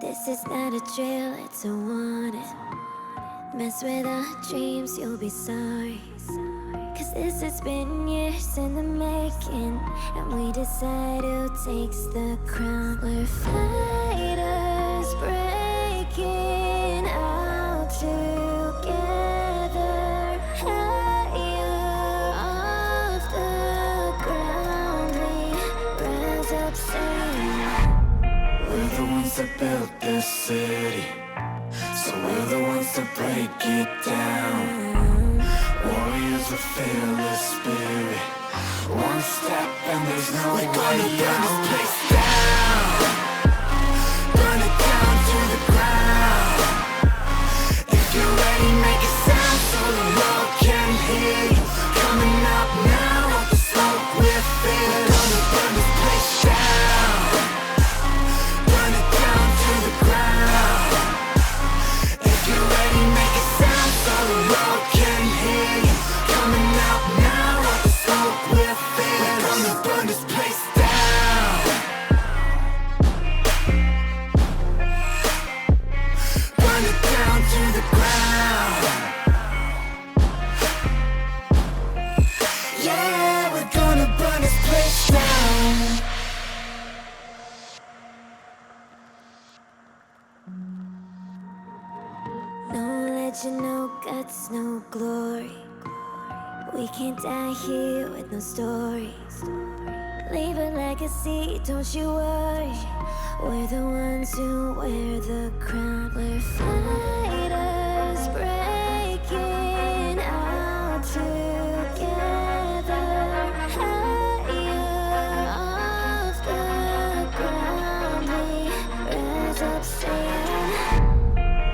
This is not a drill, it's a warning. Mess with our dreams, you'll be sorry. Cause this has been years in the making, and we decide who takes the crown. We're fighters breaking out together, higher off the ground. We rise up singing. We're the ones that built this city, so we're the ones to break it down. Warriors with fearless spirit. One step and there's no way out. We're gonna burn this place down, burn it down to the ground. If you're ready, make a sound so the world can hear you. Coming up now, off the smoke we're fearless. We're gonna burn this place down, burn it down to the ground. If you're ready, make a sound so the world can hear you. Coming out now, off the smoke we're fearless. We're gonna burn this place down, burn it down to the ground. Yeah, we're gonna burn this place down. No legend, no guts, no glory. We can't die here with no stories. Leave a legacy, don't you worry. We're the ones who wear the crown. We're fighters breaking out together, higher off the ground. We rise up singing.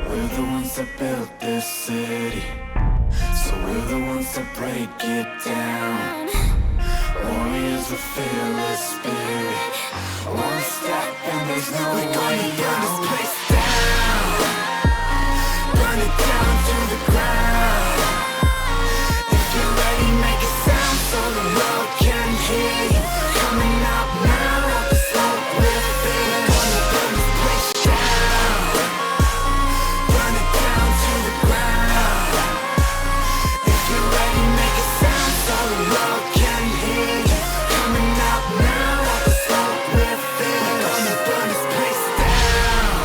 We're the ones that built this city, so we're the ones that break it down. Warriors with fearless spirit. One step and there's no way out. We're gonna burn this place down, burn it down to the ground. If you're ready, make a sound so the world can hear you. Coming up now, off the smoke we're fearless. We're gonna burn this place down, burn it down to the ground. If you're ready, make a sound so the world can hear you. Coming up now, off the smoke we're fearless. We're gonna burn this place down,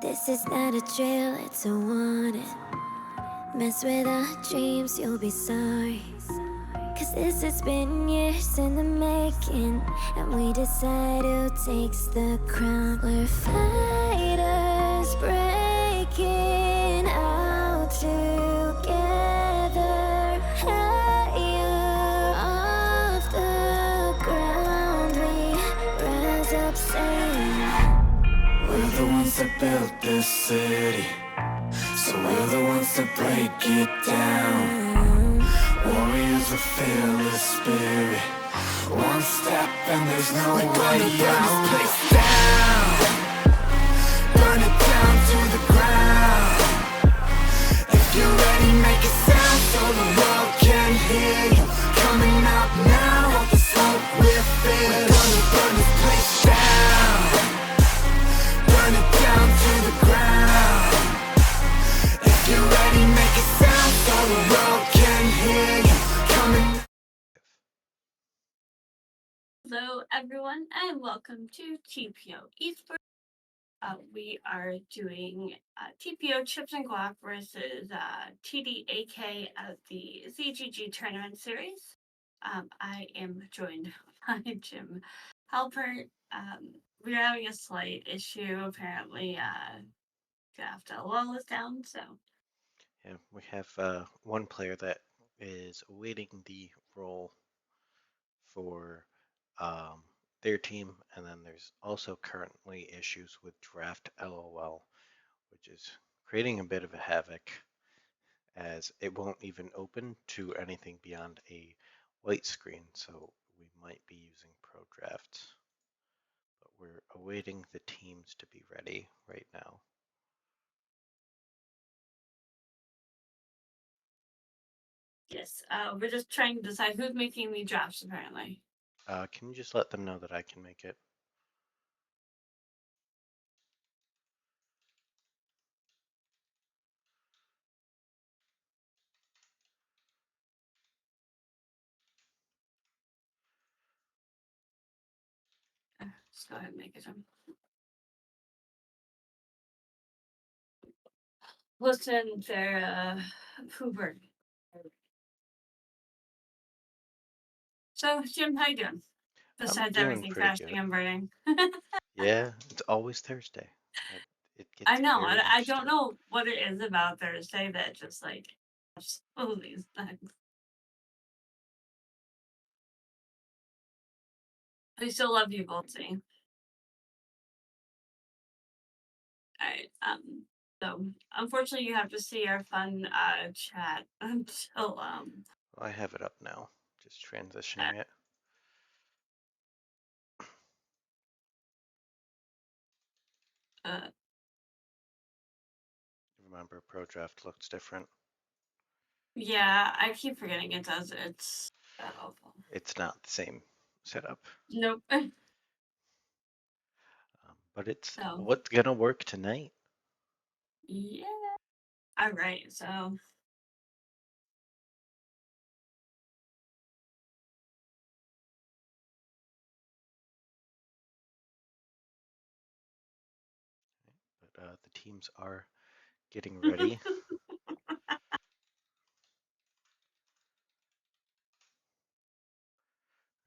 This is not a drill, it's a warning. Mess with our dreams, you'll be sorry. Cause this has been years in the making, and we decide who takes the crown. We're fighters breaking out together, higher off the ground. We rise up saying, we're the ones that built this city, so we're the ones that break it down. Warriors with fearless spirit. One step and there's no way out. Burn this place down. Burn it down to the ground. If you're ready, make a sound so the world can hear you. Coming out now, all the smoke we're feeling. We're gonna burn this place down. Burn it down to the ground. If you're ready, make a sound so the world can hear you. Coming. Hello, everyone, and welcome to TPO Esports. We are doing TPO Chips and Guac versus TDAK at the ZGG Tournament Series. I am joined by Jim Halpert. We're having a slight issue. Apparently, Draft LOL is down, so. Yeah, we have one player that is awaiting the role for their team, and then there's also currently issues with Draft LOL, which is creating a bit of a havoc as it won't even open to anything beyond a white screen, so we might be using Pro Draft. But we're awaiting the teams to be ready right now. Yes, we're just trying to decide who's making the drafts, apparently. Can you just let them know that I can make it? Just go ahead and make it, Jim. Listen, they're Hoover. So, Jim, how you doing? Besides doing everything pretty crashing good. and burning. Yeah, it's always Thursday. It I gets know. very I don't interesting. know what it is about Thursday that just like all these things. I still love you, Boltsy. Alright, so unfortunately you have to see our fun chat until I have it up now, just transitioning it. uh Remember, Pro Draft looks different. yeah, I keep forgetting it does. It's awful. It's not the same setup, Nope. but it's So what's gonna work tonight. yeah. Alright, so But the teams are getting ready.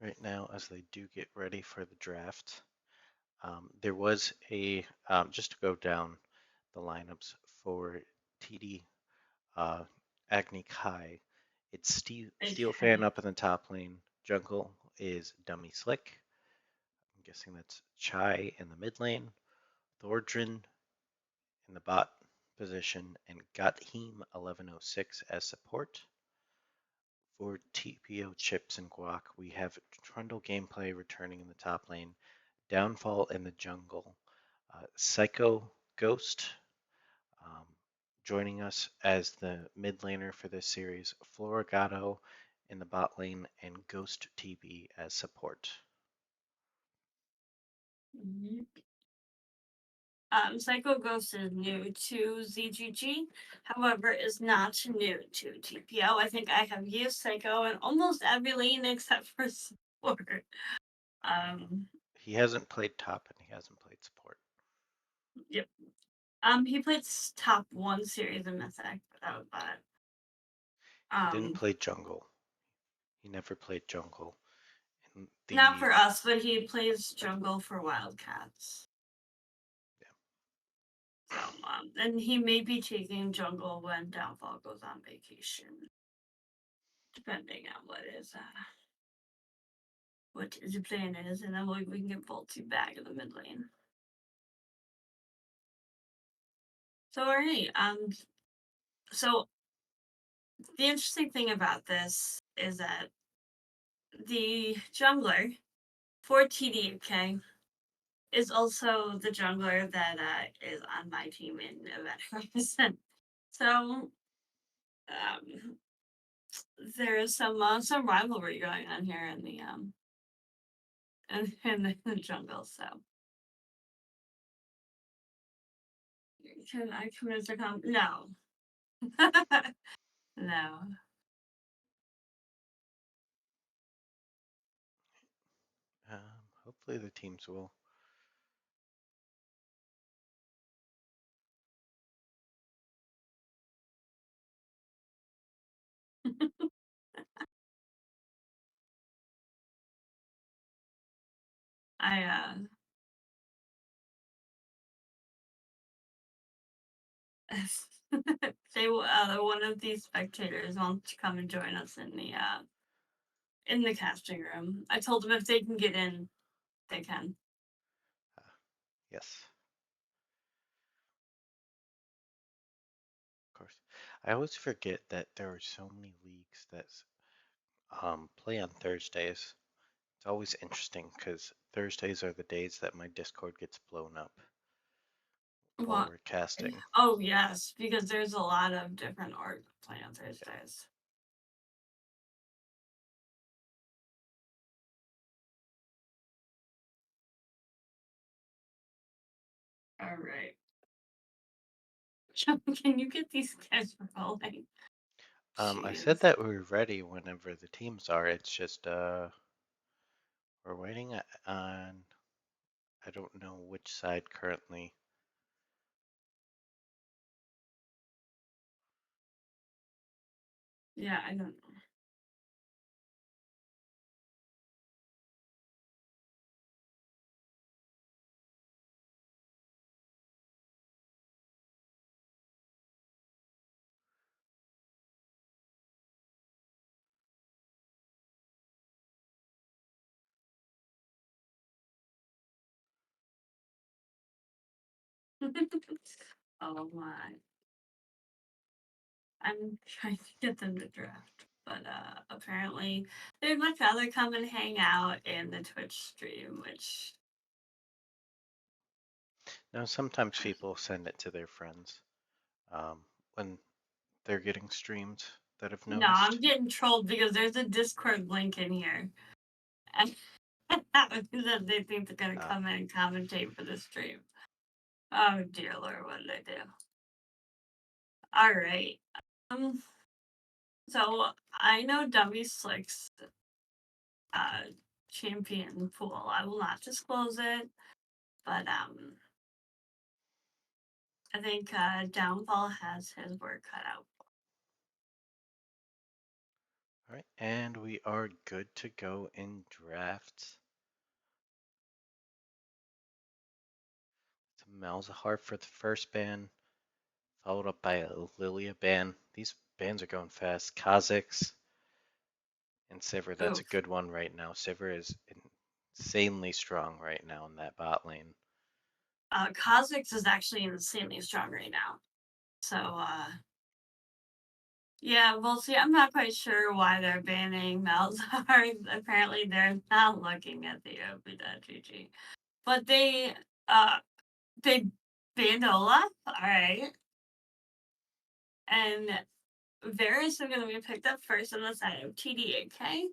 Right now as they do get ready for the draft. There was a, just to go down the lineups for TD Agni Kai, it's Steel Fan okay. up in the top lane. Jungle is Dummy Slick. I'm guessing that's Chai in the mid lane. Thordrin in the bot position, and Gatheem 1106 as support. For TPO Chipz and Guac, we have Trundle Gameplay returning in the top lane, Downfall in the jungle, Psycho Ghost joining us as the mid laner for this series, Florigato in the bot lane, and Ghost TB as support. Mhm. Psycho Ghost is new to ZGG, however, is not new to TPO. I think I have used Psycho in almost every lane except for support. He hasn't played top and he hasn't played support. Yep. He played top one series in Mythic, but that was about it. He didn't play jungle. He never played jungle. In Not the for us, but he plays jungle for Wildcats. So, and he may be taking jungle when Downfall goes on vacation, depending on what his plan is, and then we can get Volty back in the mid lane. So, alright, so the interesting thing about this is that the jungler for TDK is also the jungler that is on my team in Event Horizon. So there is some rivalry going on here in the in the jungle. So can I come as a No. No. hopefully the teams will. I they one of these spectators wants to come and join us in the casting room. I told them if they can get in, they can. Yes. Of course. I always forget that there are so many leagues that play on Thursdays. It's always interesting because Thursdays are the days that my Discord gets blown up while What? we're casting. Oh yes, because there's a lot of different art play on Thursdays. All right. Can you get these guys rolling? I said that we were ready whenever the teams are. It's just we're waiting on. I don't know which side currently. Yeah, I don't know. Oh my. I'm trying to get them to draft, but apparently they'd much rather come and hang out in the Twitch stream, which Now sometimes people send it to their friends when they're getting streamed that have no, noticed. I'm getting trolled because there's a Discord link in here. And that they think they're gonna come in and commentate for the stream. Oh dear Lord, what did I do? All right. So I know Dummy Slick's champion pool. I will not disclose it, but I think Downfall has his work cut out. All right, and we are good to go in drafts. It's Malzahar for the first ban, followed up by a Lilia ban. These bans are going fast. Kha'Zix and Sivir, that's a Oof. good one right now. Sivir is insanely strong right now in that bot lane. Kha'Zix is actually insanely strong right now. So yeah, we'll see. I'm not quite sure why they're banning Malzahar. Apparently they're not looking at the OP.GG. But they banned Olaf, alright. And Varys are gonna be picked up first on the side of TDAK.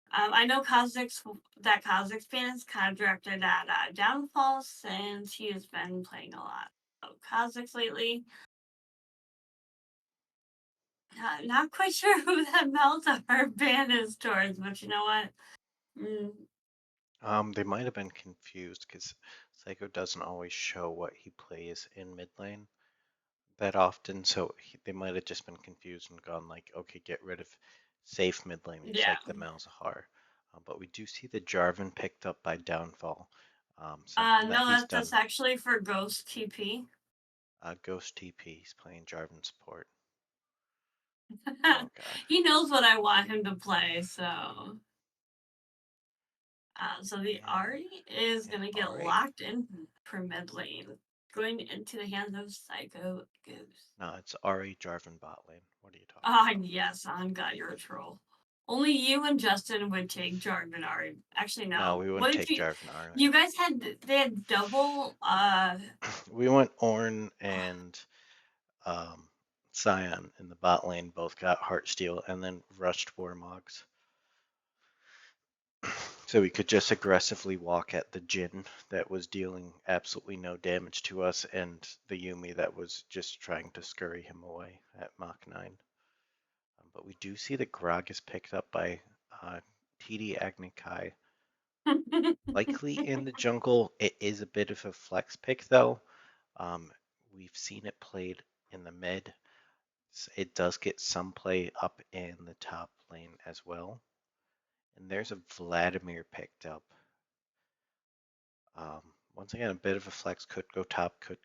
I know Kha'Zix fan is kind of directed at Downfall since he has been playing a lot of Kha'Zix lately. Not quite sure who that Meltar ban is towards, but you know what? They might have been confused because Psycho doesn't always show what he plays in mid lane that often, so they might have just been confused and gone like, okay, get rid of safe mid laners Yeah. like the Malzahar. But we do see the Jarvan picked up by Downfall, something that No, he's that's done. actually for Ghost TP. Ghost TP, he's playing Jarvan support. Oh god. He knows what I want him to play, so. So the And, Ari is and gonna get Ahri, locked in for mid lane, going into the hands of Psycho Ghost. no, it's Ahri Jarvan bot lane. What are you talking Ah, about? yes, on God, you're a troll. Only you and Justin would take Jarvan Ari. Actually, No, no. we What wouldn't did take you? Jarvan Ahri. You guys had they had double. We went Ornn and Scion in the bot lane, both got Heartsteel and then rushed Warmogs. So we could just aggressively walk at the Jhin that was dealing absolutely no damage to us and the Yumi that was just trying to scurry him away at Mach 9. But we do see the Grog is picked up by TD Agni Kai. Likely in the jungle. It is a bit of a flex pick though. We've seen it played in the mid. It does get some play up in the top lane as well. And there's a Vladimir picked up. Once again, a bit of a flex, could go top, could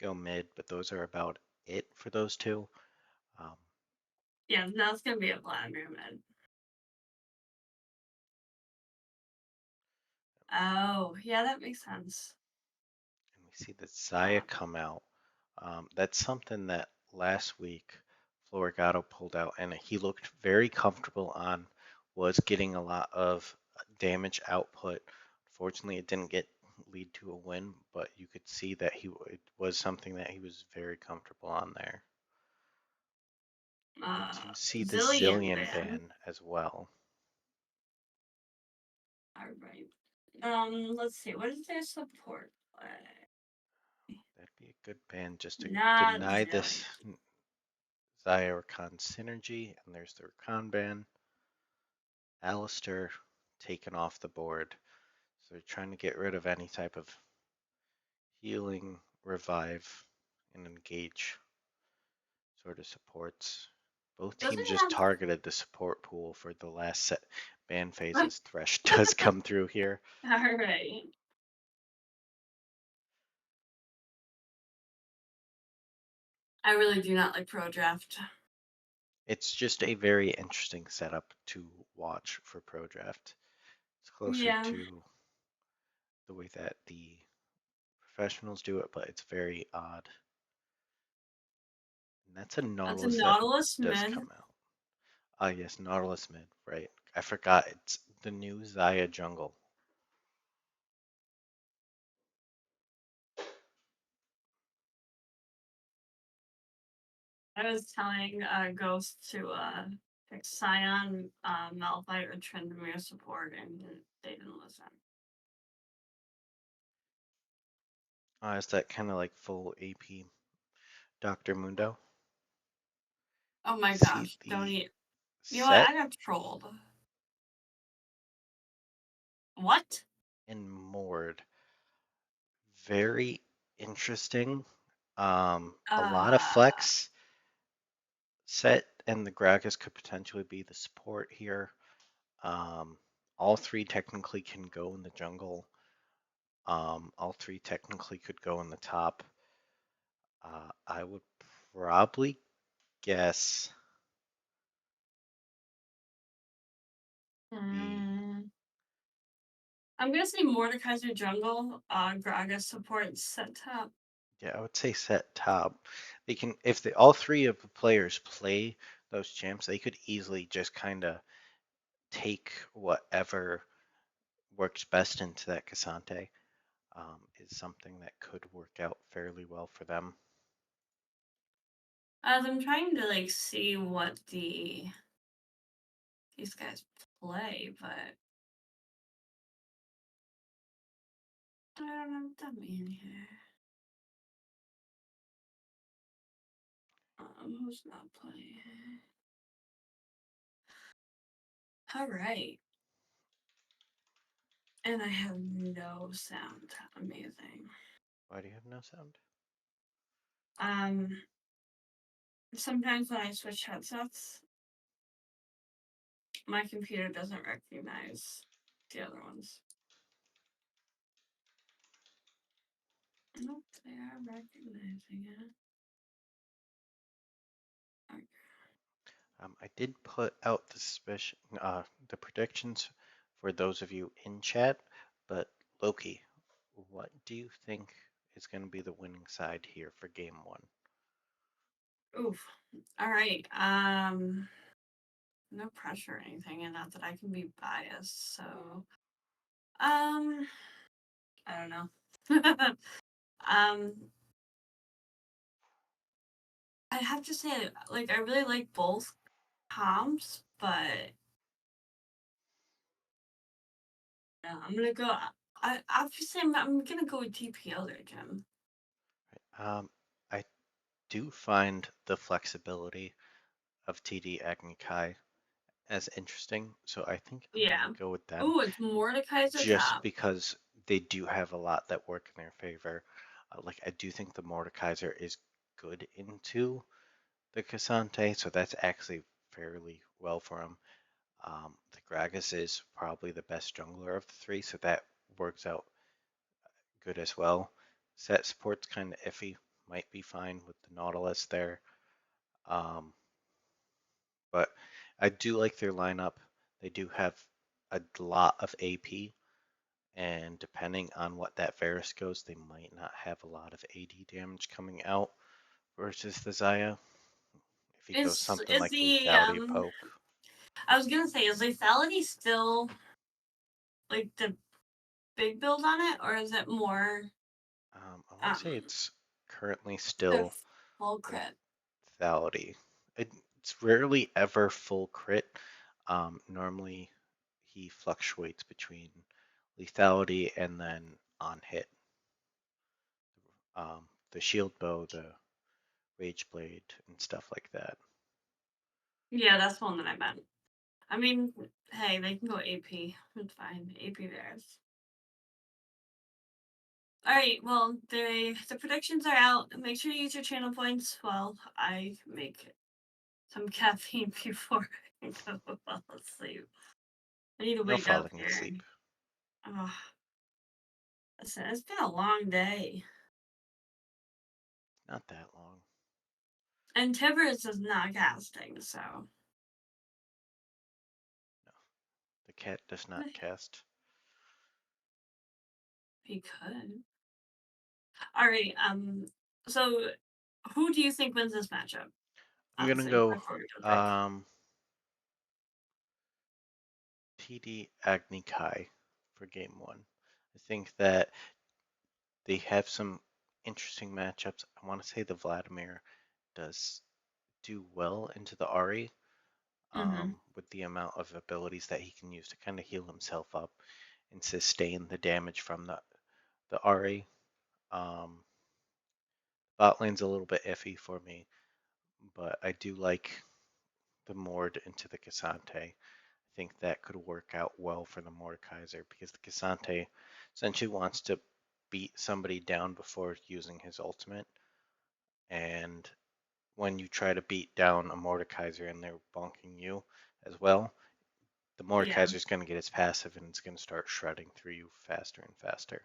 go mid, but those are about it for those two. Um, Yeah, that's gonna be a Vladimir mid. Oh, yeah, that makes sense. and we see that Zaya come out. That's something that last week Florigato pulled out, and he looked very comfortable on, was getting a lot of damage output. Fortunately, it didn't lead to a win, but you could see that it was something that he was very comfortable on there. We do see the Zillion Zillion ban. ban as well. All right. Let's see. What is their support play? That'd be a good ban just to Not deny this Zillion. Xayah Rakan synergy, and there's the Rakan ban. Alistair taken off the board. So they're trying to get rid of any type of healing, revive, and engage sort of supports. Both Doesn't teams just targeted the support pool for the last set ban have. phases. Thresh does come through here. All right. I really do not like pro draft. It's just a very interesting setup to watch for Pro Draft. It's closer Yeah, to the way that the professionals do it, but it's very odd. And that's a that's a Nautilus that Nautilus does mid. come out. Ah, yes, Nautilus mid, right. I forgot it's the new Xayah jungle. I was telling Ghost to pick Scion, Malphite, or Tryndamere support, and they didn't listen. Is that kind of like full AP Dr. Mundo? Oh my See gosh, don't the eat. You know what? set I got trolled. What? and moored. Very interesting. A lot of Uh, flex set, and the Gragas could potentially be the support here. Um, all three technically can go in the jungle. All three technically could go in the top. I would probably guess the mm, I'm gonna say Mordekaiser jungle, Gragas support set top. yeah, I would say set top. They can if all three of the players play those champs, they could easily just kind of take whatever works best into that Cassante. Is something that could work out fairly well for them. As I'm trying to like see what these guys play, but I don't know what that means here. Who's not playing? All right. And I have no sound. Amazing. Why do you have no sound? Sometimes when I switch headsets, my computer doesn't recognize the other ones. Nope, they are recognizing it. Okay. I did put out the predictions for those of you in chat, but Loki, what do you think is going to be the winning side here for game one? Oof. All right. No pressure or anything, and not that I can be biased. So, I don't know. I have to say, like, I really like both comps, but I'm gonna go. I obviously I'm gonna go with TPO there, Jim. I do find the flexibility of TD Agni Kai as interesting, so I think I'm Yeah. going to go with them. Ooh, it's Mordekaiser just top. because they do have a lot that work in their favor. Like I do think the Mordekaiser is good into the Cassante, so that's actually fairly well for him. The Gragas is probably the best jungler of the three, so that works out good as well. Set support's kind of iffy, might be fine with the Nautilus there. But I do like their lineup. They do have a lot of AP, and depending on what that Varus goes, they might not have a lot of AD damage coming out versus the Zaya. If he goes something Is like the Lethality Poke. I was gonna say, is lethality still like the big build on it, or is it more I want to say it's currently the still full crit? Lethality. It's rarely ever full crit. Normally he fluctuates between lethality and then on hit. The shield bow, the rage blade, and stuff like that. Yeah, that's the one that I meant. I mean, hey, they can go AP. It's fine. AP theirs. All right. Well, the predictions are out. Make sure you use your channel points while I make some caffeine before I go fall asleep. I need to No wake up falling here. asleep. Oh, listen, it's been a long day. Not that long. And Tibbers is not casting, so. No. The cat does not cast. He could. All right. So, who do you think wins this matchup? I'm gonna go TD Agni Kai for game one. I think that they have some interesting matchups. I want to say the Vladimir does do well into the Ari with the amount of abilities that he can use to kind of heal himself up and sustain the damage from the Ari. Bot lane's a little bit iffy for me, but I do like the Mord into the Cassante. I think that could work out well for the Mordekaiser because the Cassante essentially wants to beat somebody down before using his ultimate. And when you try to beat down a Mordekaiser and they're bonking you as well, the Mordekaiser is going to get its passive and it's going to start shredding through you faster and faster.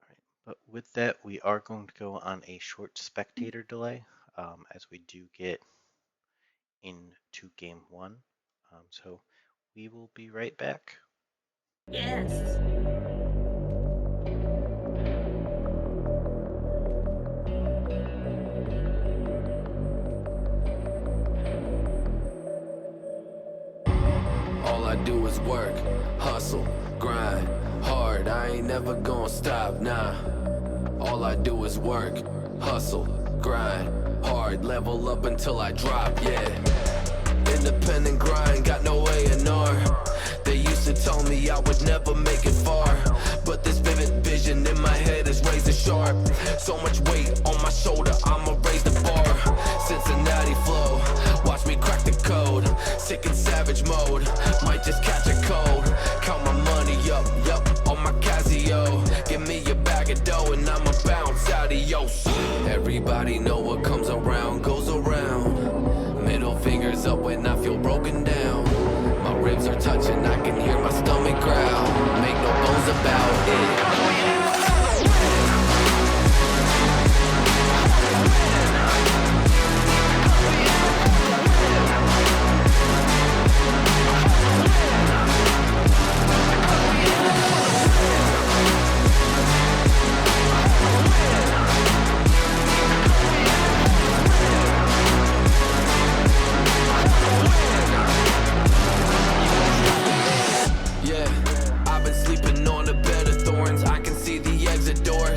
All right, but with that, we are going to go on a short spectator delay as we do get into game one. So we will be right back. Yes. All I do is work, hustle, grind, hard. I ain't never gonna stop, nah. All I do is work, hustle, grind, hard. Level up until I drop, yeah. Independent grind, got no A&R. They used to tell me I would never make it far, but this vivid vision in my head is razor sharp. So much weight on my shoulder, I'ma raise the bar. Cincinnati flow, watch me crack the code. Sick and savage mode. Might just catch a cold. Count my money up, yup, on my Casio. Give me a bag of dough and I'ma bounce, adios. Everybody know what comes around goes around. Middle fingers up when I feel broken down. My ribs are touching, I can hear my stomach growl. Make no bones about it.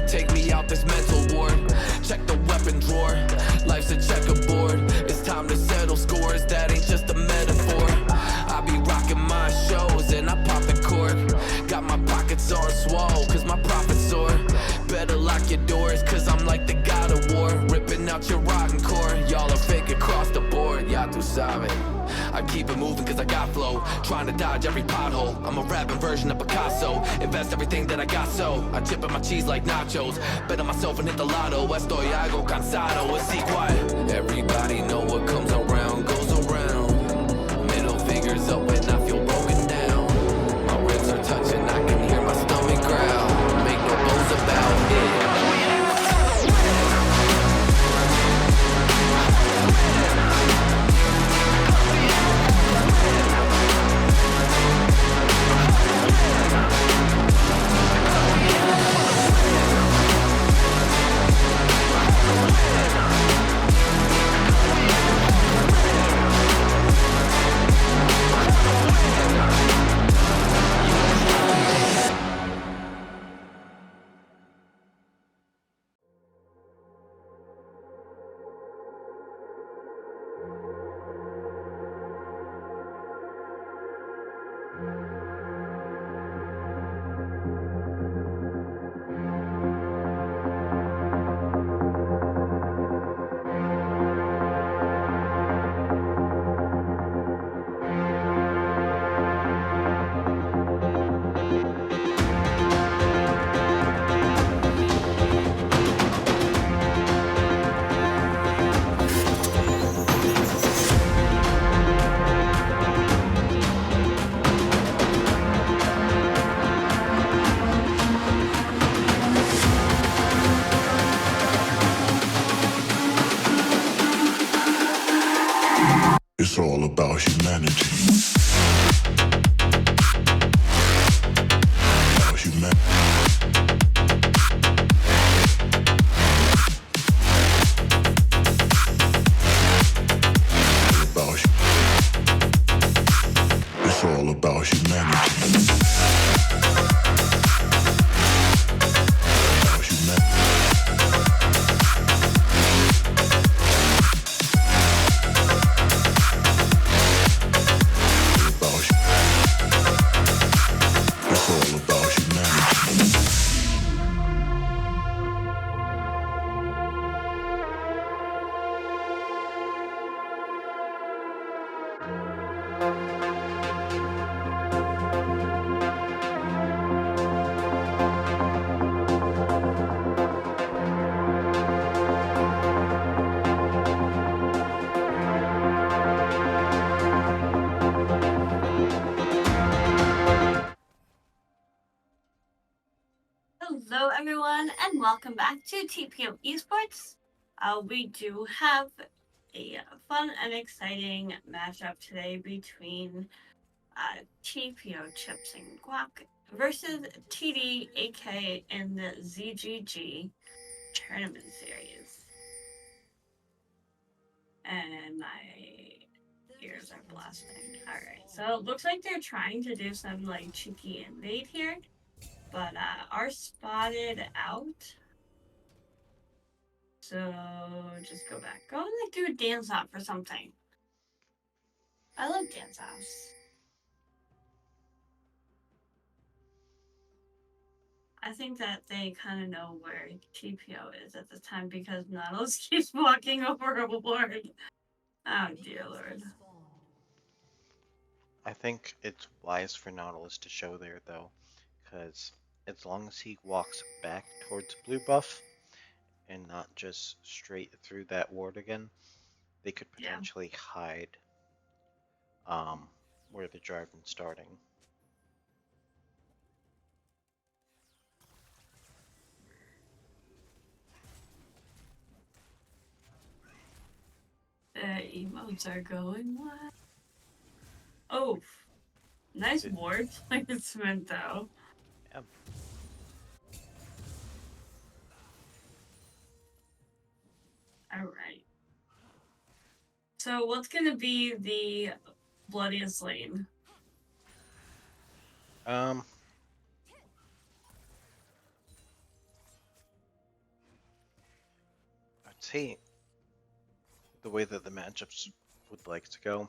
Take me out this mental ward. Check the weapon drawer. Life's a checkerboard. It's time to settle scores. That ain't just a metaphor. I be rocking my shows and I pop the cork. Got my pockets on swole cause my profits soar. Better lock your doors cause I'm like the god of war. Ripping out your rotten core. Y'all are fake across the board. Y'all too savage. I keep it moving cause I got flow. Trying to dodge every pothole. I'm a rapping version of Picasso. Invest everything that I got so I chip in my cheese like nachos. Bet on myself and hit the lotto. Estoy algo cansado. Así quiet. Everybody know what comes around goes around. Middle fingers up when I feel broken down. My ribs are touching, I can hear my stomach growl. Make no bones about it. It's all about humanity. About humanity. It's all about humanity. Hello, everyone, and welcome back to TPO Esports. We do have a fun and exciting matchup today between TPO Chipz and Guac versus TD AK in the ZGG tournament series. And my ears are blasting. Alright, so it looks like they're trying to do some like cheeky invade here. But are spotted out. So just go back. Go and like do a dance off or something. I love dance offs. I think that they kind of know where TPO is at this time because Nautilus keeps walking over a board. Oh dear lord. I think it's wise for Nautilus to show there though, because as long as he walks back towards blue buff and not just straight through that ward again, they could Yeah. potentially hide where the Jarvan's starting. The emotes are going what? Oh, nice It- ward placement though. Yeah. All right. So what's gonna be the bloodiest lane? Um, I'd say the way that the matchups would like to go,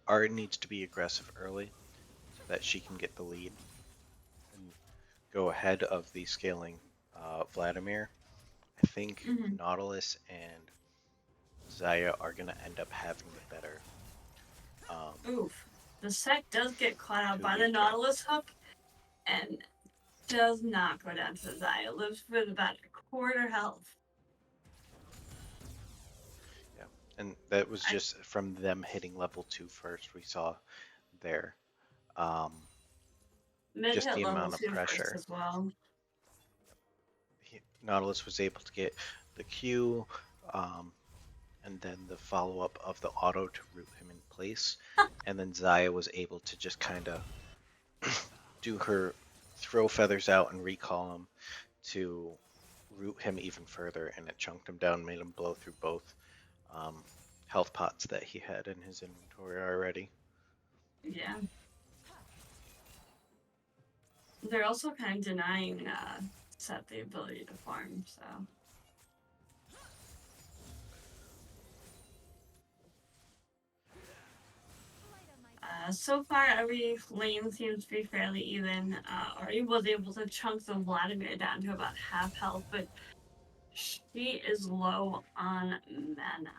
Art needs to be aggressive early so that she can get the lead and go ahead of the scaling Vladimir. I think Mhm. Nautilus and Zaya are going to end up having the better. Oof. The sec does get caught out Two by the lead track. Nautilus hook and does not go down to Zaya. Lives with about a quarter health. Yeah, and that was just from them hitting level 2 first. We saw there. Mid Just hit the level amount of 2 first pressure. as well. Nautilus was able to get the Q, and then the follow-up of the auto to root him in place. And then Zaya was able to just kind of do her throw feathers out and recall him to root him even further, and it chunked him down, made him blow through both health pots that he had in his inventory already. Yeah. They're also kind of denying Seth the ability to farm, so. So far, every lane seems to be fairly even. Ari was able to chunk the Vladimir down to about half health, but she is low on mana.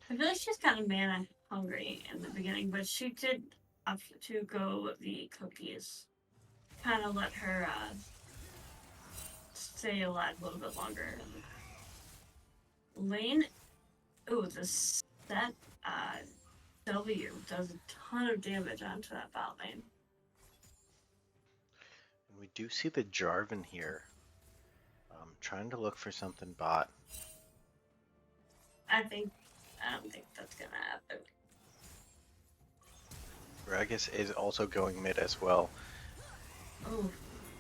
I feel like she's kind of mana hungry in the beginning, but she did opt to go the cookies. Kind of let her stay alive a little bit longer. Lane, ooh, the set W does a ton of damage onto that bot lane. And we do see the Jarvan here. Trying to look for something bot. I don't think that's gonna happen. Gragas is also going mid as well. Oh,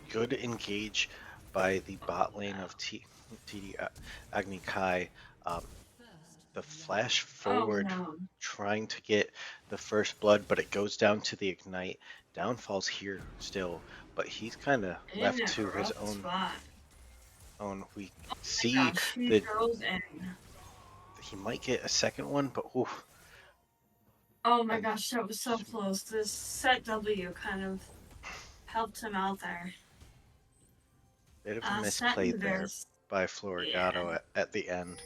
Good engage by the bot lane of TD Agni Kai. The flash forward, no. trying to get the first blood, but it goes down to the ignite. Downfall's here still, but he's kind of left to his own. Spot. We see Gosh, she that goes in. he might get a second one, but oof. Oh my gosh, that was so close. This set W kind of helped him out there. Bit of a misplay there by Florigato yeah. at the end.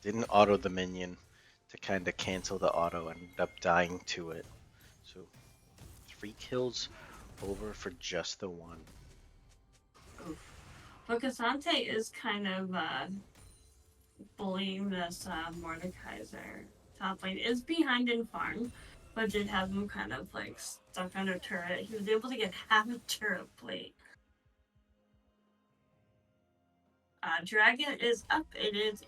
Didn't auto the minion to kind of cancel the auto, ended up dying to it. So 3 kills over for just the one. Oof. But Cassante is kind of bullying this Mordekaiser top lane. Is behind in farm, but did have him kind of like stuck under turret. He was able to get half a turret plate. Dragon is up. It is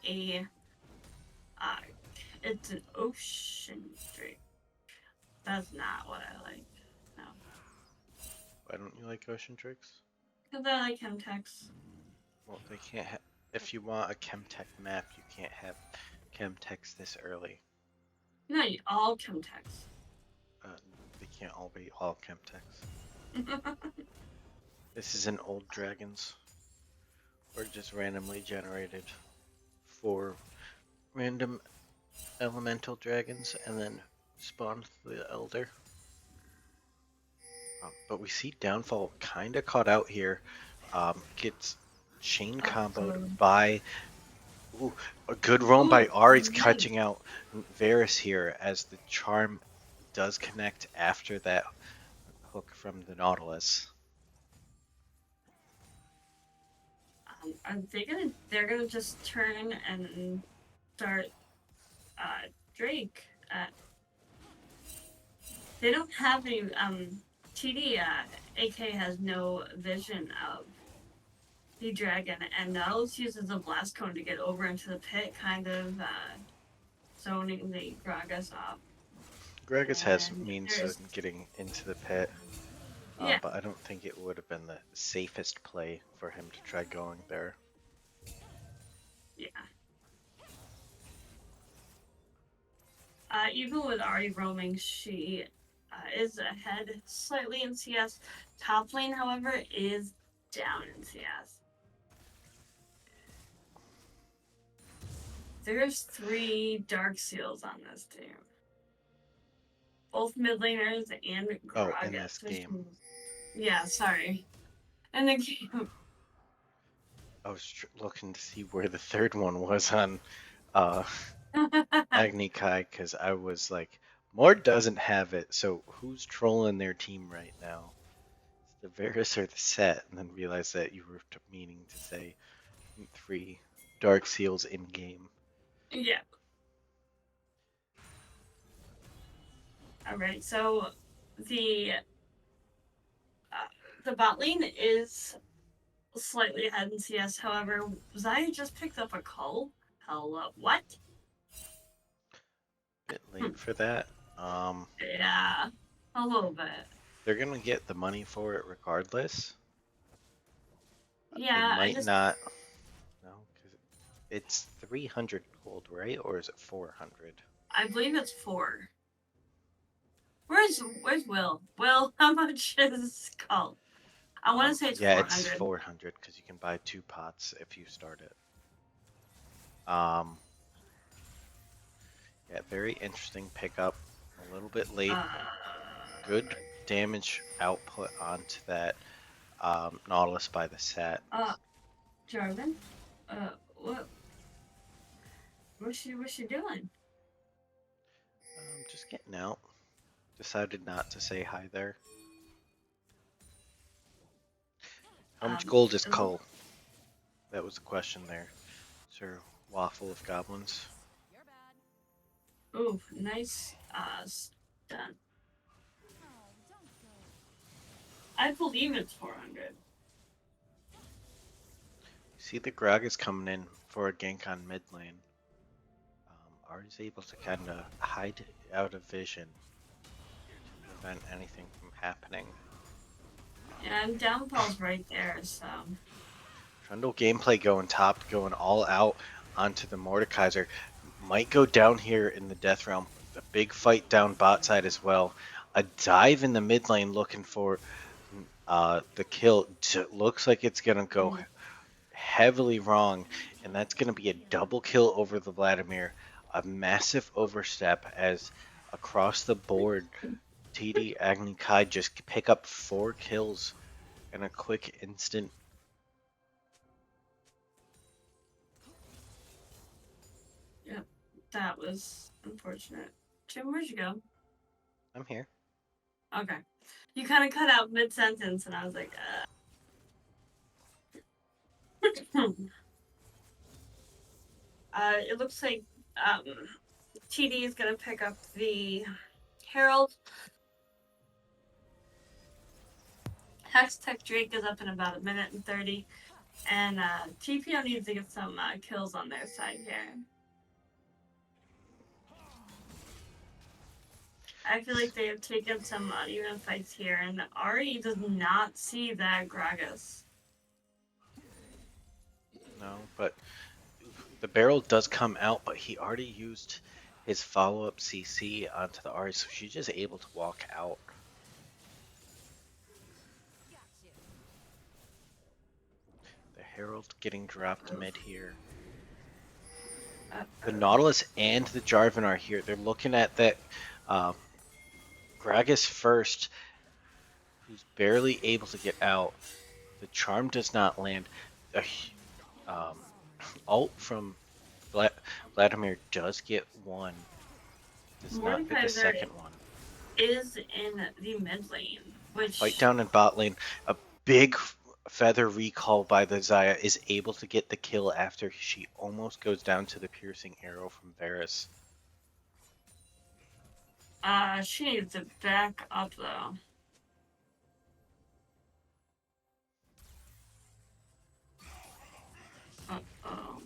it's an ocean drake. That's not what I like. No. Why don't you like ocean drakes? Because I like Chemtex. Well, they can't. If you want a Chemtech map, you can't have Chemtex this early. No, all Chemtex. They can't all be all Chemtex. This is an old dragons. Or just randomly generated 4 random elemental dragons and then spawned the elder. But we see Downfall kind of caught out here. Gets chain comboed by a good roam by Ari's catching out Varus here as the charm does connect after that hook from the Nautilus. Are they gonna? They're gonna just turn and start Drake. They don't have any. TD AK has no vision of the dragon, and Nautilus uses a blast cone to get over into the pit, kind of zoning the Gragas off. Gragas has And means of getting into the pit, Yeah. but I don't think it would have been the safest play for him to try going there. Yeah. Even with Ari roaming, she is ahead slightly in CS. Top lane, however, is down in CS. There's 3 Dark Seals on this team. Both mid laners and Gragas. Oh, in this game. Yeah, sorry. In the game. I was looking to see where the third one was on Agni Kai, because I was like, Mord doesn't have it, so who's trolling their team right now? The Varus or the Set? And then realized that you were meaning to say 3 Dark Seals in game. Yeah. Alright, so the bot lane is slightly ahead in CS. However, Zaya just picked up a call. Hello, what? Bit late for that. Yeah, a little bit. They're gonna get the money for it regardless. Yeah, they might not. No, because it's 300 gold, right? Or is it 400? I believe it's 4. Where's Will? Will, how much is called? I want to say it's 400. Yeah, it's 400 because you can buy 2 pots if you start it. Yeah, very interesting pickup. A little bit late. Good damage output onto that Nautilus by the Set. Jarvan, what's she doing? Just getting out. Decided not to say hi there. How much gold is Cull? That was the question there. Sir Waffle of Goblins. Ooh, nice stun. I believe it's 400. See the Gragas coming in for a gank on mid lane. Ari's able to kind of hide out of vision to prevent anything from happening. Yeah, and downfall's right there, so. Trundle gameplay going top, going all out onto the Mordekaiser. Might go down here in the Death Realm. A big fight down bot side as well. A dive in the mid lane looking for the kill. Looks like it's going to go heavily wrong, and that's going to be a double kill over the Vladimir. A massive overstep as across the board, TD Agni Kai just pick up 4 kills in a quick instant. Yep, that was unfortunate. Jim, where'd you go? I'm here. Okay. You kind of cut out mid-sentence, and I was like, it looks like TD is going to pick up the Herald. Hextech Drake is up in about 1:30, and TPO needs to get some kills on their side here. I feel like they have taken some uneven fights here, and Ari does not see that Gragas. No, but the barrel does come out, but he already used his follow-up CC onto the Ari, so she's just able to walk out. The Herald getting dropped mid here. The Nautilus and the Jarvan are here. They're looking at that Gragas first, who's barely able to get out. The charm does not land. Ult from Vladimir does get one. Does not get the second one. is in the mid lane, which Fight down in bot lane. A big feather recall by the Zaya is able to get the kill after she almost goes down to the piercing arrow from Varus. she needs to back up though. Uh-oh.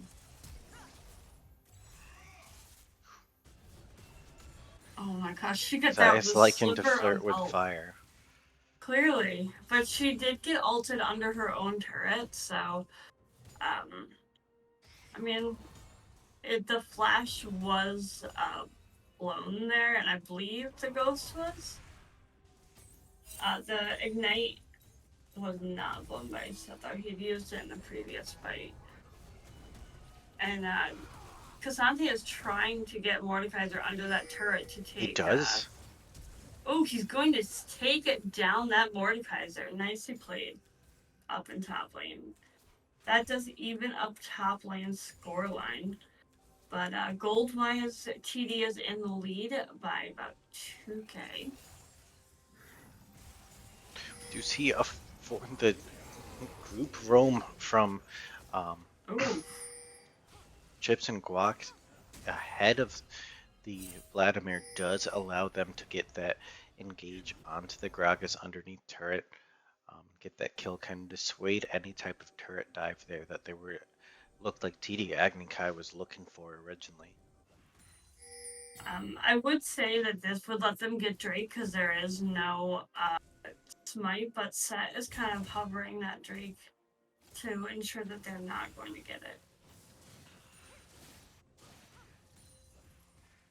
Oh my gosh, she got that with Zaya's a liking to slipper flirt of with health. fire. Clearly, but she did get ulted under her own turret, so I mean, the flash was blown there, and I believe the ghost was. The ignite was not blown by Setho. He'd used it in the previous fight, and Cassandra is trying to get Mordekaiser under that turret to take. He does? Oh, he's going to take it down that Mordekaiser. Nicely played up in top lane. That does even up top lane scoreline. But gold-wise, TD is in the lead by about 2K. Do you see the group roam from Chipz and Guac ahead of the Vladimir does allow them to get that engage onto the Gragas underneath turret, get that kill, kind of dissuade any type of turret dive there that they looked like TD Agni Kai was looking for originally. I would say that this would let them get Drake because there is no smite, but Set is kind of hovering that Drake to ensure that they're not going to get it.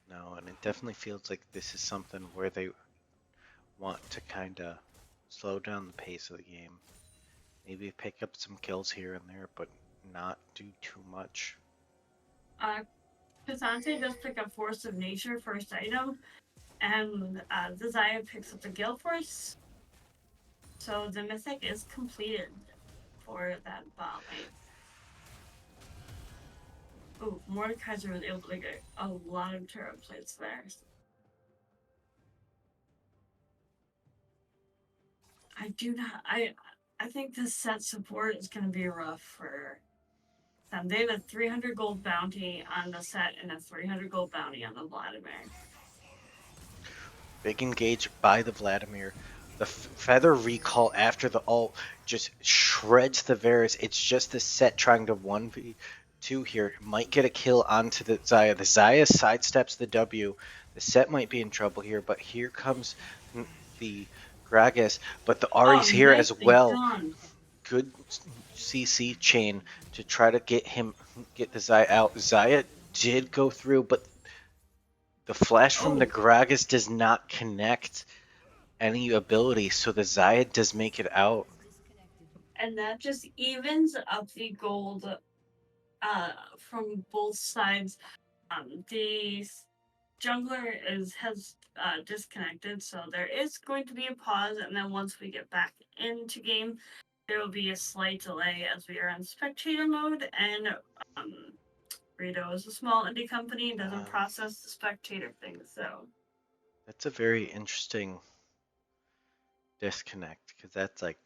No, and it definitely feels like this is something where they want to kind of slow down the pace of the game. Maybe pick up some kills here and there, but not do too much. Cassandra does pick up Force of Nature first item, and the Zaya picks up the Gale Force. So the mythic is completed for that bot lane. Ooh, Mordekaiser was able to get a lot of turret plates there. I think this set support is going to be rough for them. They have a 300 gold bounty on the set and a 300 gold bounty on the Vladimir. Big engage by the Vladimir. The feather recall after the ult just shreds the Varus. It's just the set trying to 1v2 here. Might get a kill onto the Zaya. The Zaya sidesteps the W. The set might be in trouble here, but here comes the Gragas. But the Ari's here as well. Done. Good CC chain to try to get the Zaya out. Zaya did go through, but the flash from the Gragas does not connect any ability, so the Zaya does make it out. And that just evens up the gold from both sides. The jungler has disconnected, so there is going to be a pause, and then once we get back into game, there will be a slight delay as we are in spectator mode, and Rito is a small indie company and doesn't process the spectator thing, so. That's a very interesting disconnect, because that's like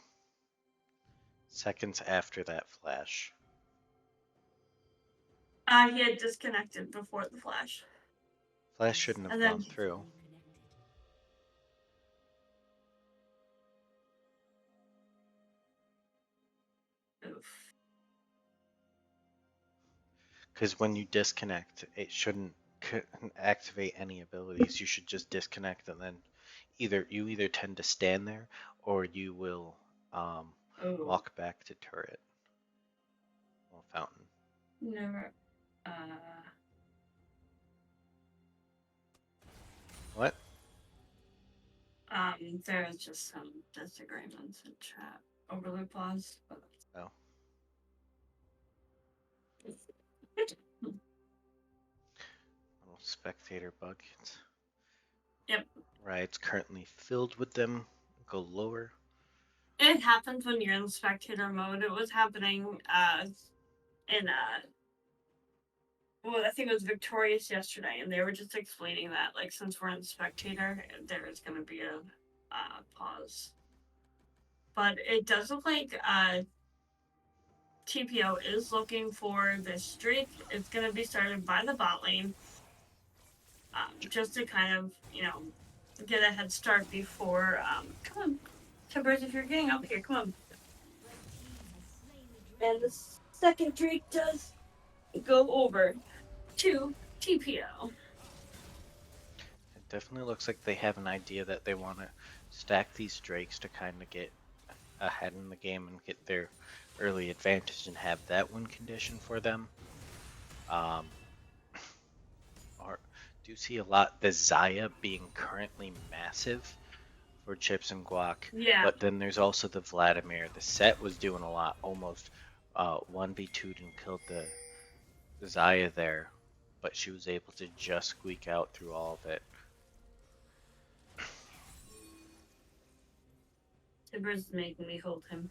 seconds after that flash. He had disconnected before the flash. Flash shouldn't have gone through. Oof. Because when you disconnect, it shouldn't activate any abilities. You should just disconnect, and then you either tend to stand there or you will walk back to turret. Well, fountain. Never. What? There's just some disagreements in chat. Overly paused. Oh. Little spectator bug. Yep. Right, it's currently filled with them. Go lower. It happens when you're in spectator mode. It was happening in well, I think it was Victorious yesterday, and they were just explaining that, like, since we're in spectator, there is going to be a pause. But it does look like TPO is looking for this streak. It's going to be started by the bot lane, just to kind of, get a head start before. Come on, Timbers, if you're getting up here, come on. And the second Drake does go over to TPO. It definitely looks like they have an idea that they want to stack these Drakes to kind of get ahead in the game and get their early advantage and have that win condition for them. Or do see a lot the Zaya being currently massive for Chipz and Guac. Yeah. But then there's also the Vladimir. The set was doing a lot, almost 1v2'd and killed the Zaya there. But she was able to just squeak out through all of it. Timbers is making me hold him.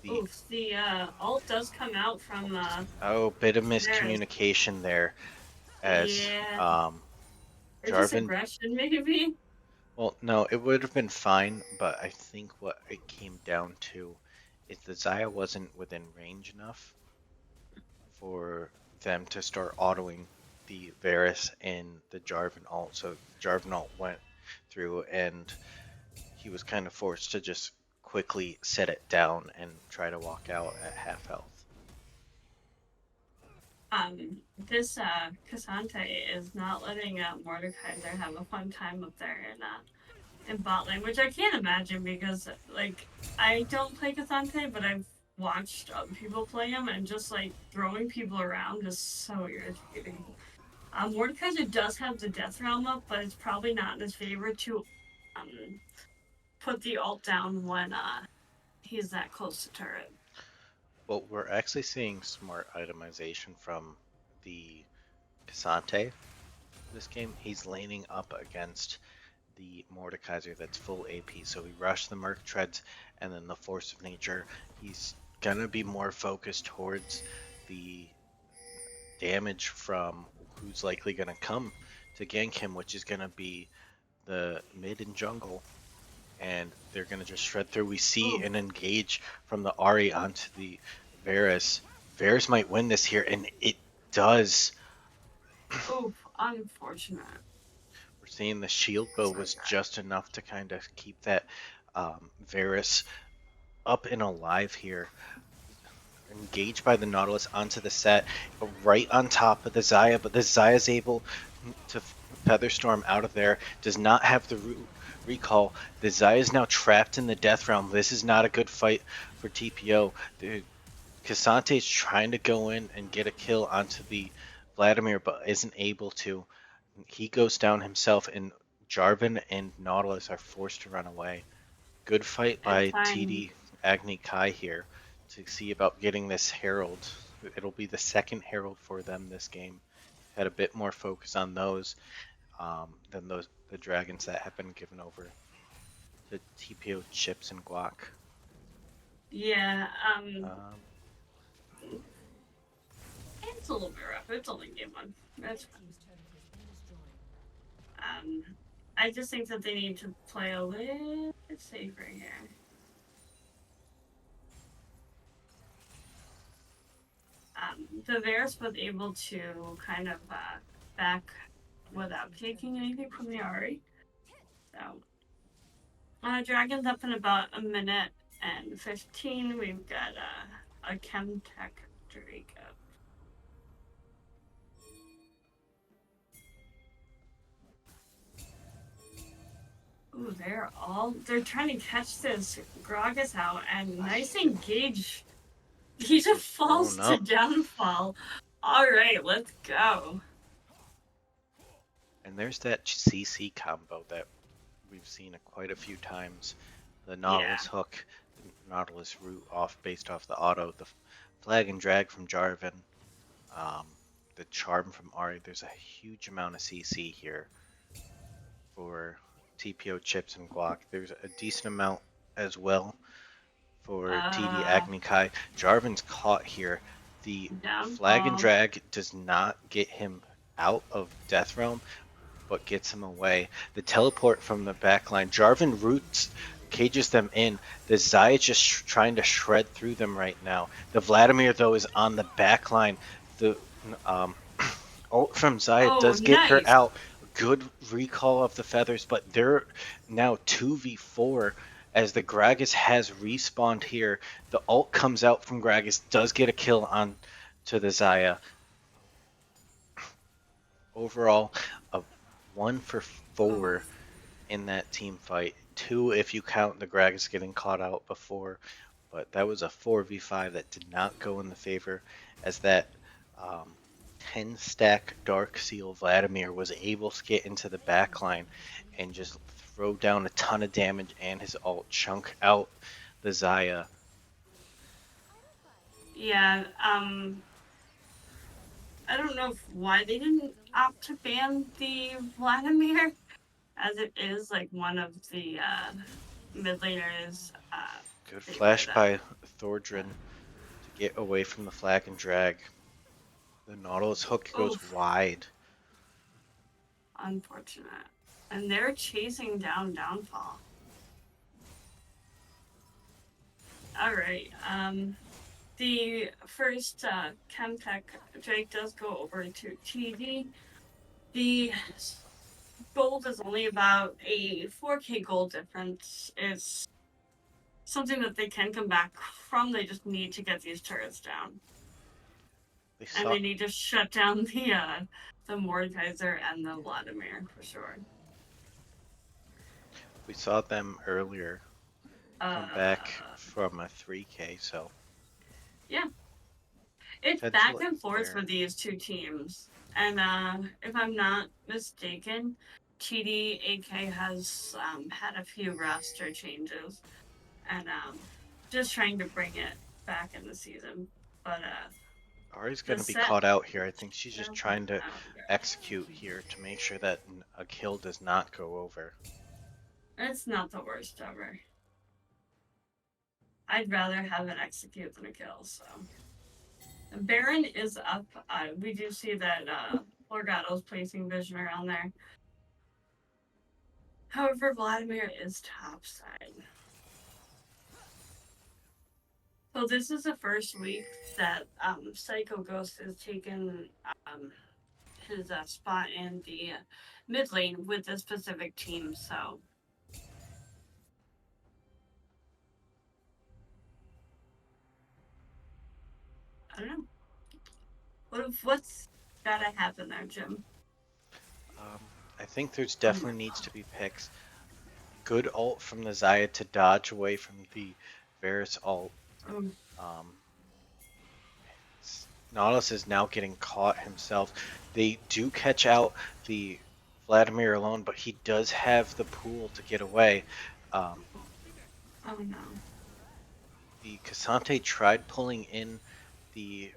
The, Oof, the ult does come out from bit of miscommunication there. As or just Jarvan, aggression maybe. well, no, it would have been fine, but I think what it came down to is the Zaya wasn't within range enough for them to start autoing the Varus and the Jarvan ult. So Jarvan ult went through and he was kind of forced to just quickly set it down and try to walk out at half health. This Cassante is not letting Mordekaiser have a fun time up there in bot lane, which I can't imagine because, like, I don't play Cassante, but I've watched people play him, and just, like, throwing people around is so irritating. Mordekaiser does have the Death Realm up, but it's probably not in his favor to put the ult down when he's that close to turret. Well, we're actually seeing smart itemization from the Cassante this game. He's laning up against the Mordekaiser that's full AP, so he rushed the Merc Treads and then the Force of Nature. He's gonna be more focused towards the damage from who's likely gonna come to gank him, which is gonna be the mid and jungle. And they're going to just shred through. We see an engage from the Ahri onto the Varus. Varus might win this here, and it does. Oof, unfortunate. We're seeing the shield bow was just enough to kind of keep that Varus up and alive here. Engaged by the Nautilus onto the set, right on top of the Zaya, but the Zaya is able to Featherstorm out of there. Does not have the recall. The Zaya is now trapped in the Death Realm. This is not a good fight for TPO. Cassante is trying to go in and get a kill onto the Vladimir, but isn't able to. He goes down himself, and Jarvan and Nautilus are forced to run away. Good fight by TD Agni Kai here to see about getting this Herald. It'll be the second Herald for them this game. Had a bit more focus on those than the dragons that have been given over to TPO Chipz and Guac. Yeah, it's a little bit rough. It's only game one. That's fine. I just think that they need to play a little bit safer here. The Varus was able to kind of back without taking anything from the Ahri. So, Dragon's up in about a minute and 15. We've got a Chemtech Drake up. Ooh, they're trying to catch this Gragas out, and nice engage. He just falls to downfall. Alright, let's go. And there's that CC combo that we've seen quite a few times. The Nautilus hook, the Nautilus root based off the auto, the flag and drag from Jarvan, the charm from Ahri. There's a huge amount of CC here for TPO Chipz and Guac. There's a decent amount as well for TD Agni Kai. Jarvan's caught here. The Flag and Downfall. Drag does not get him out of Death Realm, but gets him away. The teleport from the backline, Jarvan roots, cages them in. The Zaya just trying to shred through them right now. The Vladimir, though, is on the backline. The ult from Zaya Oh, does get her nice. out. Good recall of the feathers, but they're now 2v4 as the Gragas has respawned here. The ult comes out from Gragas, does get a kill on to the Zaya. Overall, a 1 for 4 in that team fight. 2 if you count the Gragas getting caught out before, but that was a 4v5 that did not go in the favor, as that 10 stack Dark Seal Vladimir was able to get into the backline and just throw down a ton of damage, and his ult chunk out the Zaya. Yeah, I don't know why they didn't opt to ban the Vladimir, as it is like one of the mid laners. Good flash Favorite. by Thordrin to get away from the Flag and Drag. The Nautilus hook goes Oof, wide. unfortunate. And they're chasing down Downfall. All right. The first Chemtech Drake does go over to TD. The gold is only about a 4k gold difference. It's something that they can come back from. They just need to get these turrets down. And they need to shut down the Mordekaiser and the Vladimir for sure. We saw them earlier come back from a 3k, so yeah, it's back and forth for these two teams. And if I'm not mistaken, TDAK has had a few roster changes, and just trying to bring it back in the season. But Ari's gonna be caught out here. I think she's just trying to execute here to make sure that a kill does not go over. It's not the worst ever. I'd rather have an execute than a kill, so. Baron is up. We do see that Morgato's placing vision around there. However, Vladimir is topside. So this is the first week that Psycho Ghost has taken his spot in the mid lane with this specific team, so. I don't know. What's gotta happen there, Jim? I think there's definitely needs to be picks. Good ult from the Zaya to dodge away from the Varus ult. Nautilus is now getting caught himself. They do catch out the Vladimir alone, but he does have the pool to get away. Oh no. The Cassante tried pulling in the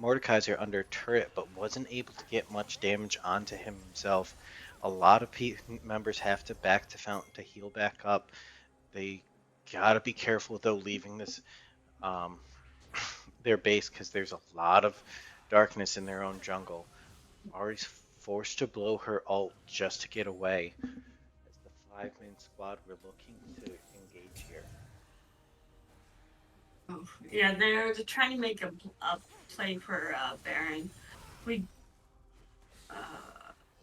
Mordekaiser under turret, but wasn't able to get much damage onto himself. A lot of members have to back to Fountain to heal back up. They gotta be careful though leaving this their base, because there's a lot of darkness in their own jungle. Ari's forced to blow her ult just to get away. As the 5-man squad, we're looking to engage here. Oh, yeah, they're trying to make a play for Baron.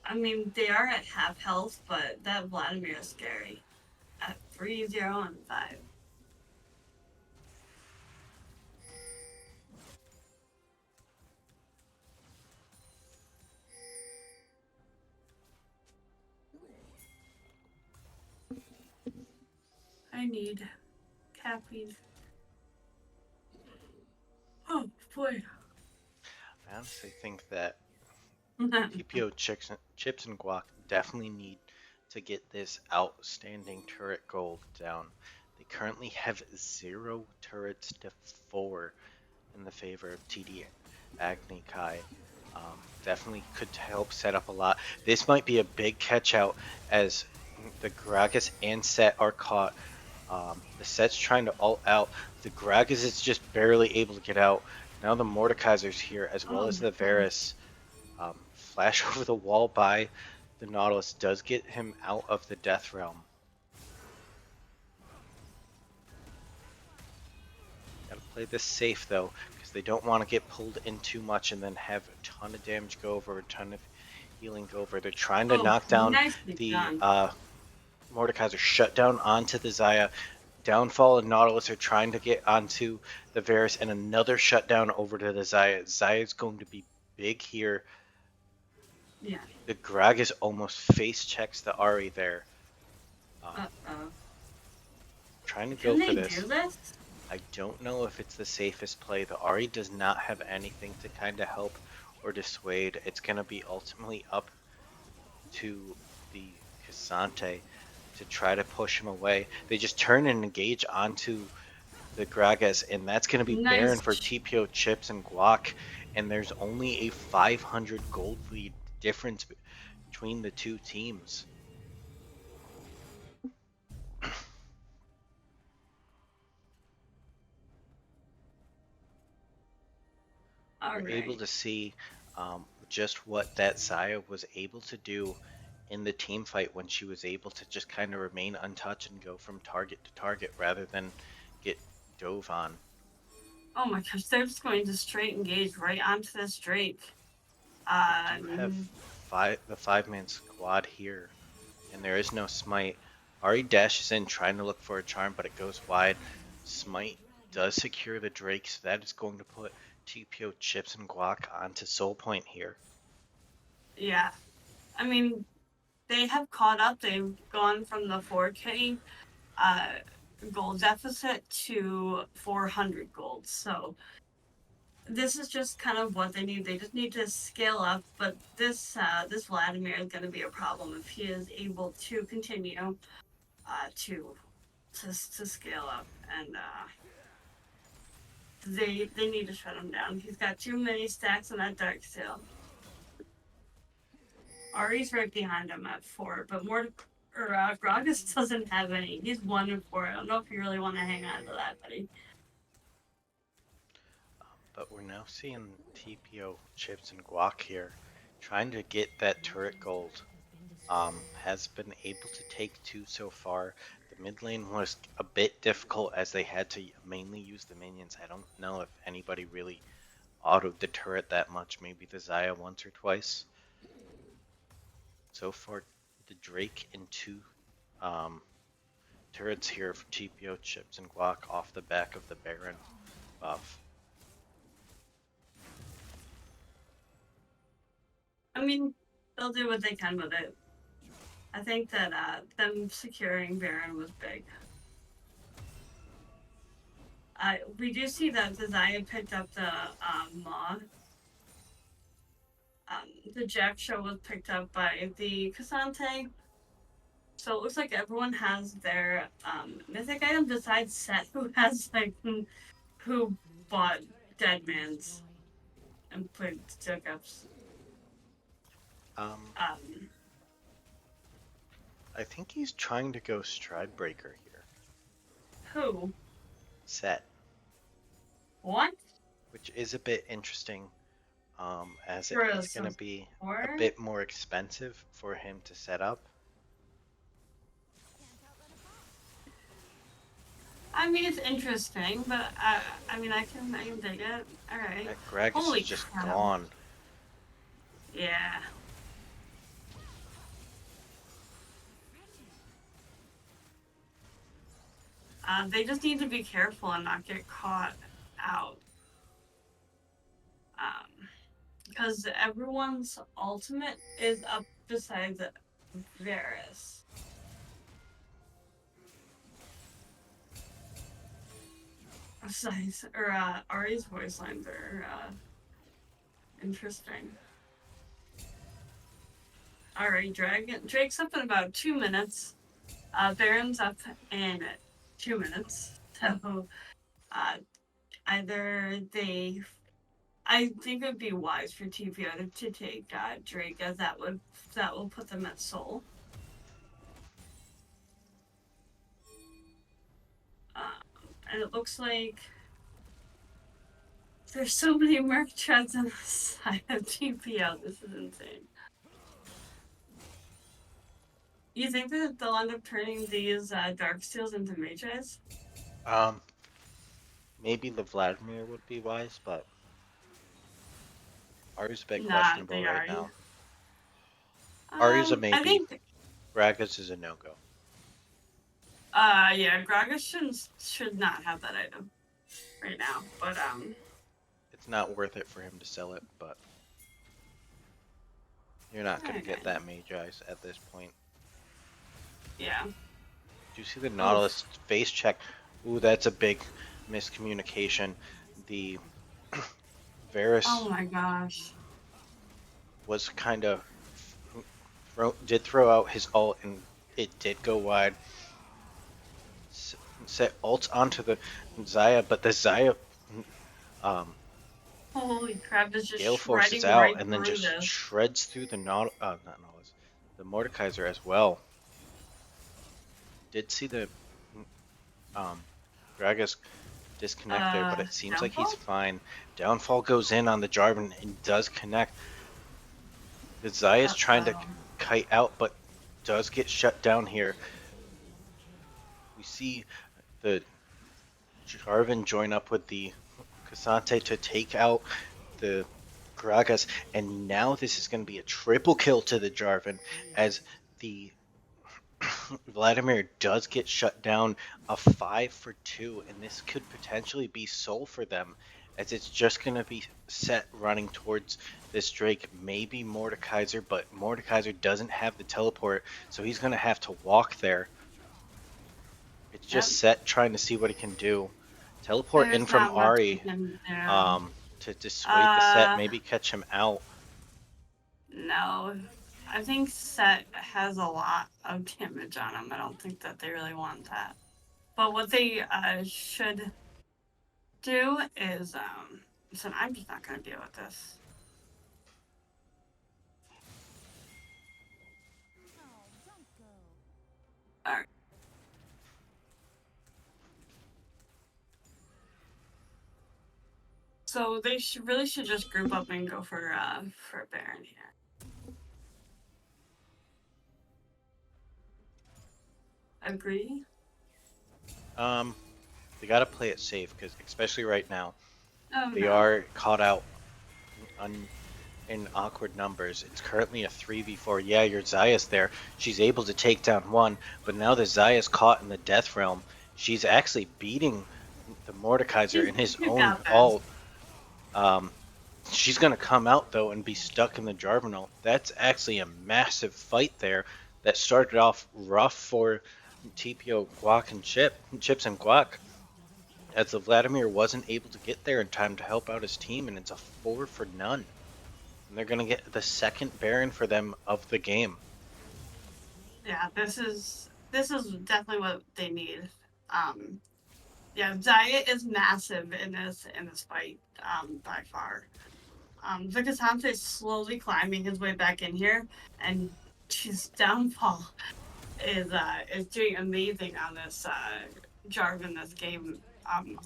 I mean, they are at half health, but that Vladimir is scary. At 3, 0, and 5. I need caffeine. Oh boy. I honestly think that TPO Chipz and Guac definitely need to get this outstanding turret gold down. They currently have 0 turrets to 4 in the favor of TD Agni Kai. Definitely could help set up a lot. This might be a big catch out as the Gragas and Set are caught. The Set's trying to ult out. The Gragas is just barely able to get out. Now the Mordekaiser's here, as well as the Varus. Flash over the wall by the Nautilus does get him out of the Death Realm. Gotta play this safe though, because they don't want to get pulled in too much and then have a ton of damage go over, a ton of healing go over. They're trying to knock down nicely the done. Mordekaiser, shut down onto the Xayah. Downfall and Nautilus are trying to get onto the Varus, and another shutdown over to the Xayah. Xayah is going to be big here. Yeah. The Gragas almost face checks the Ahri there. Uh-oh. Trying to Can go for they this. do this? I don't know if it's the safest play. The Ahri does not have anything to kind of help or dissuade. It's going to be ultimately up to the Cassante to try to push him away. They just turn and engage onto the Gragas, and that's going to be Baron for TPO Chipz and Guac, and there's only a 500 gold lead difference between the two teams. We're able to see just what that Xayah was able to do in the team fight when she was able to just kind of remain untouched and go from target to target rather than get dove on. Oh my gosh, they're just going to straight engage right onto this Drake. We do have the 5-man squad here, and there is no smite. Ahri dashes in trying to look for a charm, but it goes wide. Smite does secure the Drake, so that is going to put TPO Chipz and Guac onto Soul Point here. Yeah. I mean, they have caught up. They've gone from the 4K gold deficit to 400 gold. So this is just kind of what they need. They just need to scale up. But this Vladimir is going to be a problem if he is able to continue to scale up, and they need to shut him down. He's got too many stacks on that Dark Sail. Ari's right behind him at 4, but Gragas doesn't have any. He's 1 and 4. I don't know if you really want to hang on to that, buddy. But we're now seeing TPO Chipz and Guac here trying to get that turret gold. Has been able to take 2 so far. The mid lane was a bit difficult as they had to mainly use the minions. I don't know if anybody really autoed the turret that much, maybe the Xayah once or twice. So far, the Drake and 2 turrets here for TPO Chipz and Guac off the back of the Baron buff. I mean, they'll do what they can with it. I think that them securing Baron was big. We do see that the Xayah picked up the Maw. The Jack Show was picked up by the Cassante. So it looks like everyone has their mythic item besides Seth, who has who bought Dead Man's and played Duck-Ups. I think he's trying to go Stridebreaker here. Who? Set. What? Which is a bit interesting, as it is going to be a bit more expensive for him to set up. I mean, it's interesting, but I mean, I can dig it. All right. That Gragas is just gone. Yeah. They just need to be careful and not get caught out. Because everyone's ultimate is up besides Varus. Ari's voice lines are interesting. Alright, Drake's up in about 2 minutes. Baron's up in 2 minutes. So, either they... I think it would be wise for TPO to take Drake, as that will put them at Soul. And it looks like There's so many Merc treads on the side of TPO. This is insane. You think that they'll end up turning these Dark Steels into mages? Maybe the Vladimir would be wise, but Ari's a bit Not questionable the right Ari. now. Ari's a I maybe. think. Gragas is a no-go. Yeah, Gragas should not have that item right now. But It's not worth it for him to sell it, but you're not gonna okay. get that mage eyes at this point. Yeah. Do you see the Nautilus face check? Ooh, that's a big miscommunication. The Varus Oh my gosh. was kind of did throw out his ult, and it did go wide. Set ult onto the Xayah, but the Xayah Holy crap! Is just Gale forces shredding out right and then through just this. shreds through the not Nautilus, the Mordekaiser as well. Did see the Gragas disconnect there, but it seems like he's Downfall? fine. Downfall goes in on the Jarvan and does connect. The Xayah is trying to kite out, but does get shut down here. We see the Jarvan join up with the Cassante to take out the Gragas, and now this is going to be a triple kill to the Jarvan as the Vladimir does get shut down, a 5-for-2, and this could potentially be Soul for them, as it's just going to be set running towards this Drake, maybe Mordekaiser, but Mordekaiser doesn't have the teleport, so he's going to have to walk there. It's just set trying to see what he can do. Teleport in There's from not much we Ari can do. to dissuade the set, maybe catch him out. No. I think Set has a lot of damage on him. I don't think that they really want that. But what they should do is, listen, I'm just not going to deal with this. Alright. So they really should just group up and go for a Baron here. Agree? They gotta play it safe, because especially right now, Oh they no. are caught out in awkward numbers. It's currently a 3v4. Yeah, your Xayah's there. She's able to take down one, but now the Xayah's caught in the Death Realm. She's actually beating the Mordekaiser in his own ult. She's gonna come out though and be stuck in the Jarvan ult. That's actually a massive fight there that started off rough for TPO Guac and Chipz and Guac, as the Vladimir wasn't able to get there in time to help out his team, and it's a 4 for none. And they're gonna get the second Baron for them of the game. Yeah, this is definitely what they need. Yeah, Xayah is massive in this fight, by far. Vikasante is slowly climbing his way back in here, and his Downfall is doing amazing on this Jarvan this game.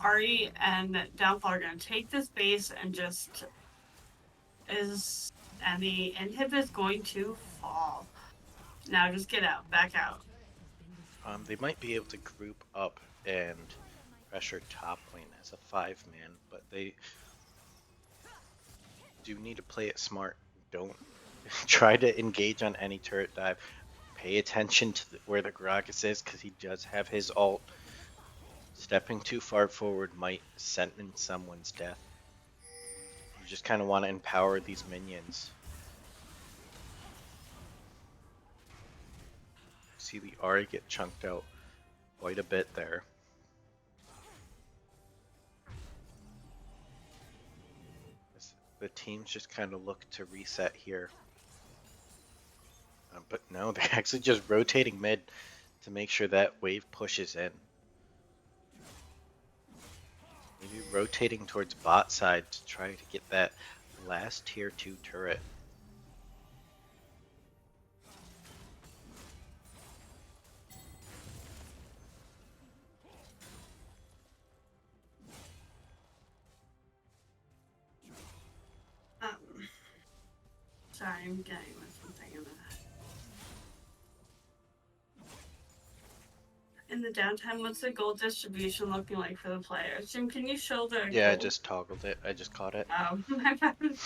Ari and Downfall are gonna take this base and just and the inhib is going to fall. Now just get out, back out. They might be able to group up and pressure top lane as a 5-man, but they do need to play it smart. Don't try to engage on any turret dive. Pay attention to where the Gragas is, because he does have his ult. Stepping too far forward might sentence someone's death. You just kind of want to empower these minions. See the Ahri get chunked out quite a bit there. The teams just kind of look to reset here. But no, they're actually just rotating mid to make sure that wave pushes in. Maybe rotating towards bot side to try to get that last tier 2 turret. Sorry, I'm getting something in the downtime. What's the gold distribution looking like for the players? Jim, can you show the Yeah, I gold? just toggled it. I just caught it. Oh, my bad. It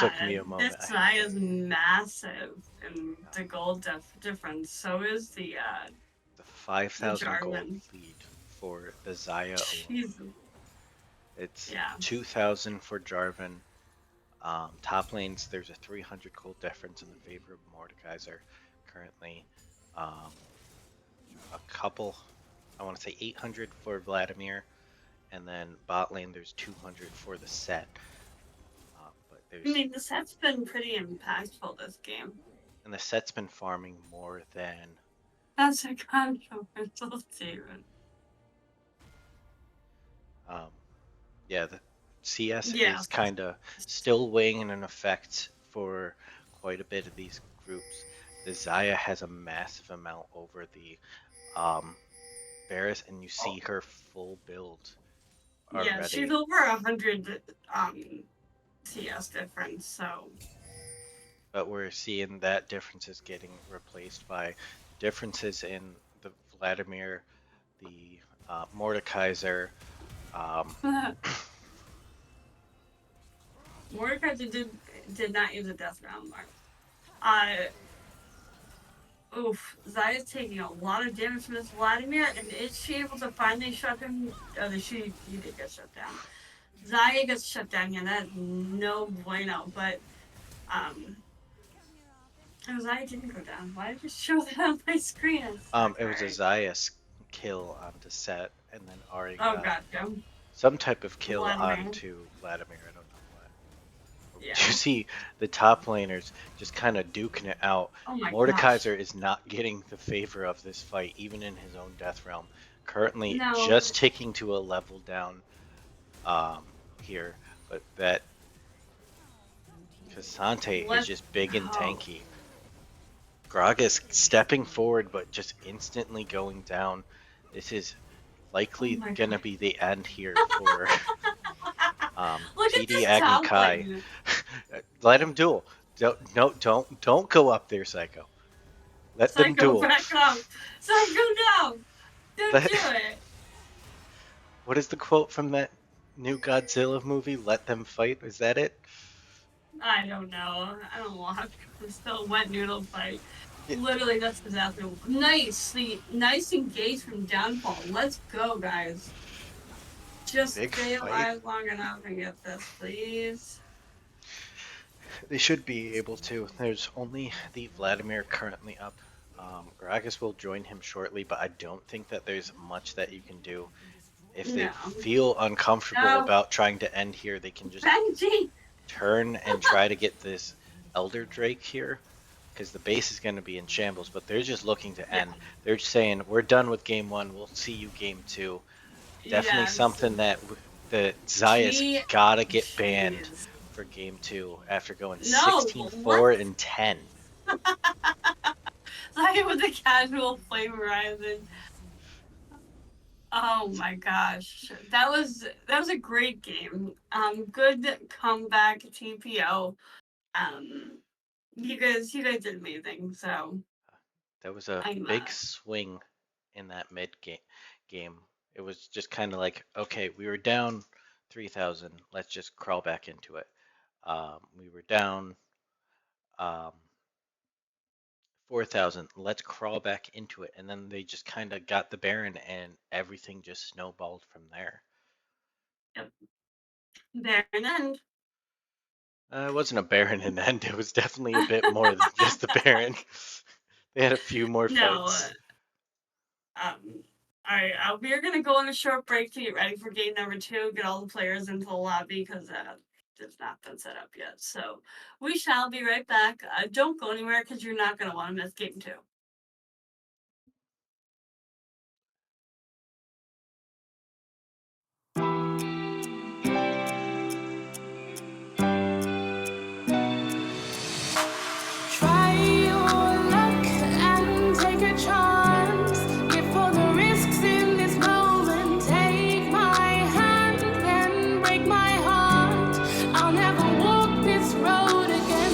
took me a moment. This Zai is massive in the gold difference. So is the 5,000 gold Jarvan. lead for the Zaya alone. Jesus. It's Yeah. 2,000 for Jarvan. Top lanes, there's a 300 gold difference in the favor of Mordekaiser currently. A couple, I want to say 800 for Vladimir, and then bot lane there's 200 for the set. But there's, I mean, the set's been pretty impactful this game. and the set's been farming more than. That's a controversial statement. Yeah, the CS Yeah. is kind of still weighing in effect for quite a bit of these groups. The Zaya has a massive amount over the Varus, and you see her full build already. Yeah, she's over 100 CS difference, so. But we're seeing that difference is getting replaced by differences in the Vladimir, the Mordekaiser. Mordekaiser did not use a death round mark. Oof, Zaya's taking a lot of damage from this Vladimir, and is she able to finally shut him? Oh, he did get shut down. Zaya gets shut down, and that's no bueno, but, Zaya didn't go down. Why did it show that on my screen? It was a Zaya kill onto Set, and then Ari gotcha. Some type of kill Vladimir. onto Vladimir, I don't know what. Yeah. You see the top laners just kind of duking it out. Oh my Mordekaiser is not getting the favor of this fight, even in his own death realm. Currently No. just ticking to a level down here, but that Cassante is just big and tanky. Gragas stepping forward, but just instantly going down. This is likely going to be the end here for TD Agni Kai. Let him duel. Don't go up there, Psycho. Let them duel. Back up. Psycho, no! Don't do it! What is the quote from that new Godzilla movie? Let them fight. Is that it? I don't know. I don't watch. It's still a wet noodle fight. Literally, that's exactly. Nice engage from Downfall. Let's go, guys. Just stay alive long enough and get this, please. They should be able to. There's only the Vladimir currently up. Gragas will join him shortly, but I don't think that there's much that you can do. If they feel uncomfortable about trying to end here, they can just turn and try to get this Elder Drake here, because the base is going to be in shambles, but they're just looking to end. They're just saying, we're done with game 1, we'll see you game 2. Definitely something that the Zaya's gotta get banned for game 2 after going 16-4 and 10. Zaya with the casual flavor rising. Oh my gosh, that was a great game. Good comeback, TPO. You guys did amazing. So that was a big swing in that mid game. It was just kind of like, okay, we were down 3,000. Let's just crawl back into it. We were down 4,000. Let's crawl back into it. And then they just kind of got the Baron, and everything just snowballed from there. Yep. Baron end. It wasn't a Baron in the end. It was definitely a bit more than just the Baron. They had a few more fights. Alright, we are going to go on a short break to get ready for game number 2, get all the players into the lobby, because it's not been set up yet. So we shall be right back. Don't go anywhere, because you're not going to want to miss game 2. I'll never walk this road again.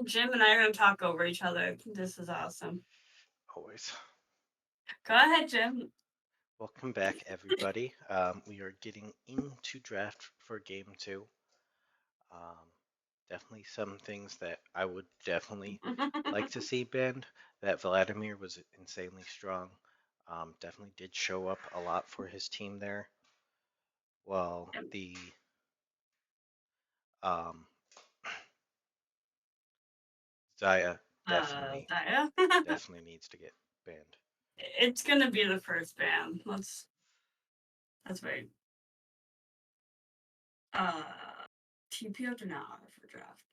Jim and I are gonna talk over each other. This is awesome. Always. Go ahead, Jim. Welcome back, everybody. We are getting into draft for game 2. Definitely some things that I would definitely like to see banned. That Vladimir was insanely strong. Definitely did show up a lot for his team there. Well, the um, Zaya definitely definitely needs to get banned. It's gonna be the first ban. That's right. TPO did not order for draft.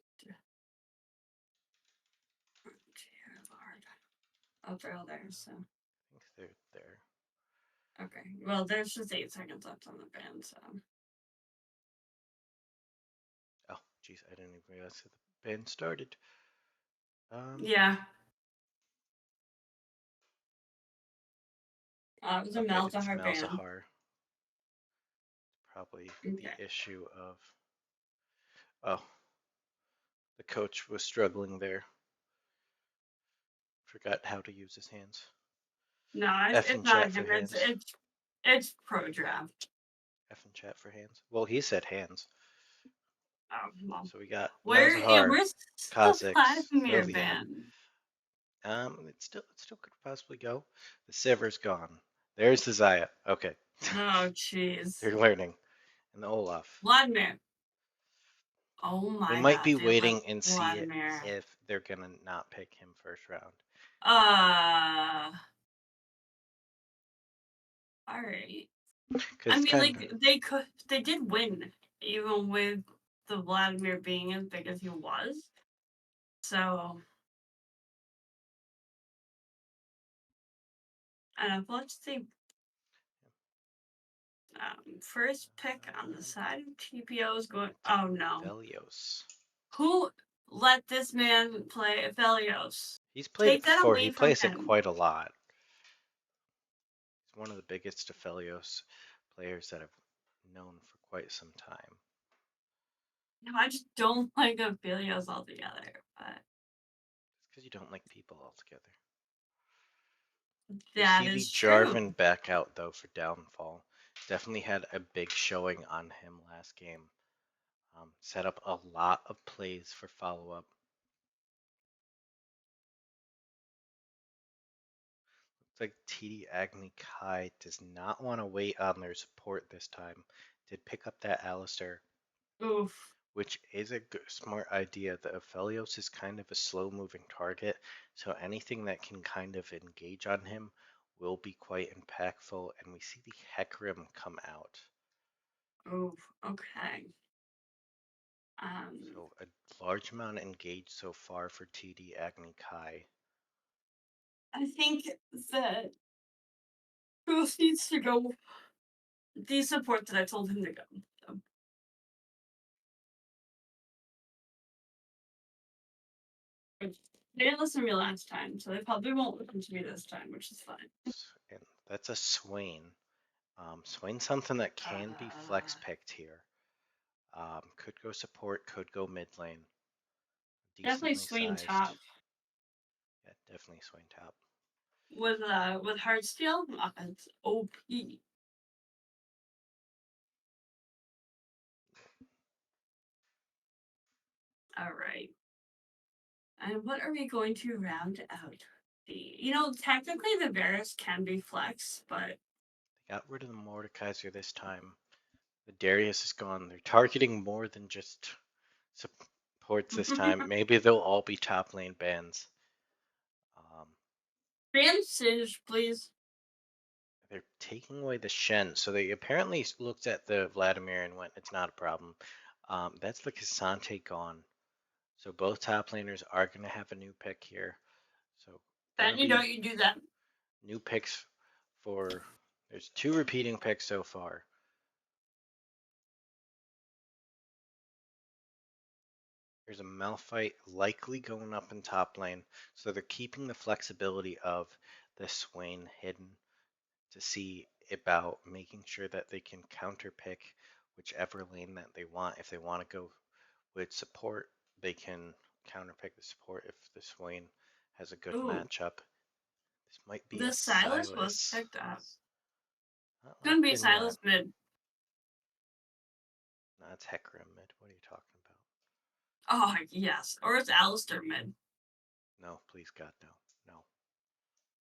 Oh, they're all there, so. I think they're there. Okay. Well, there's just 8 seconds left on the ban, so. Oh, jeez, I didn't even realize that the ban started. Yeah. It was a Okay, it's Malzahar ban. Malzahar. Probably Okay. the issue of, oh, the coach was struggling there. Forgot how to use his hands. No, F it's in not chat him. for hands. It's pro draft. F in chat for hands. Well, he said hands. Oh, well. So we got Where's Malzahar, the Kha'Zix, Vladimir Lilian. ban? It still could possibly go. The Siver's gone. There's the Zaya. Okay. Oh, jeez. They're learning. And the Olaf. Vladimir. Oh my We god. might be they waiting let and see Vladimir. if they're gonna not pick him first round. All right. I mean, like they did win, even with the Vladimir being as big as he was. So, let's see. First pick on the side of TPO is going. Oh no! Velios. Who let this man play Velios? He's played it Take that before. He away from plays it him. quite a lot. He's one of the biggest Aphelios players that I've known for quite some time. No, I just don't like Velios altogether. But It's because you don't like people altogether. that We see is the true. Jarvan back out though for Downfall. Definitely had a big showing on him last game. Set up a lot of plays for follow-up. Looks like TD Agni Kai does not want to wait on their support this time. Did pick up that Alistair. Oof. Which is a good, smart idea. The Aphelios is kind of a slow-moving target, so anything that can kind of engage on him will be quite impactful, and we see the Hecarim come out. Oof. Okay. So a large amount engaged so far for TD Agni Kai. I think that Bruce needs to go the support that I told him to go. So. They didn't listen to me last time, so they probably won't listen to me this time, which is fine. And that's a Swain. Swain's something that can be flex picked here. Could go support, could go mid lane. Definitely Swain top. Yeah, definitely Swain top. With Heartsteel, it's OP. All right. And what are we going to round out? Technically the Varus can be flex, but they got rid of the Mordekaiser this time. The Darius is gone. They're targeting more than just supports this time. Maybe they'll all be top lane bans. ban Singe, please. They're taking away the Shen, so they apparently looked at the Vladimir and went, "It's not a problem." That's the Cassante gone. So both top laners are going to have a new pick here. So Benny, don't you do that? New picks for there's 2 repeating picks so far. There's a Malphite likely going up in top lane, so they're keeping the flexibility of the Swain hidden to see about making sure that they can counter pick whichever lane that they want. If they want to go with support, they can counterpick the support if the Swain has a good Ooh, matchup. This might be the a Silas was Silas. picked up. Not Gonna be locked in yet. Silas mid. No, it's Hecarim mid. What are you talking about? Oh yes, or it's Alistair mid. No, please God, no.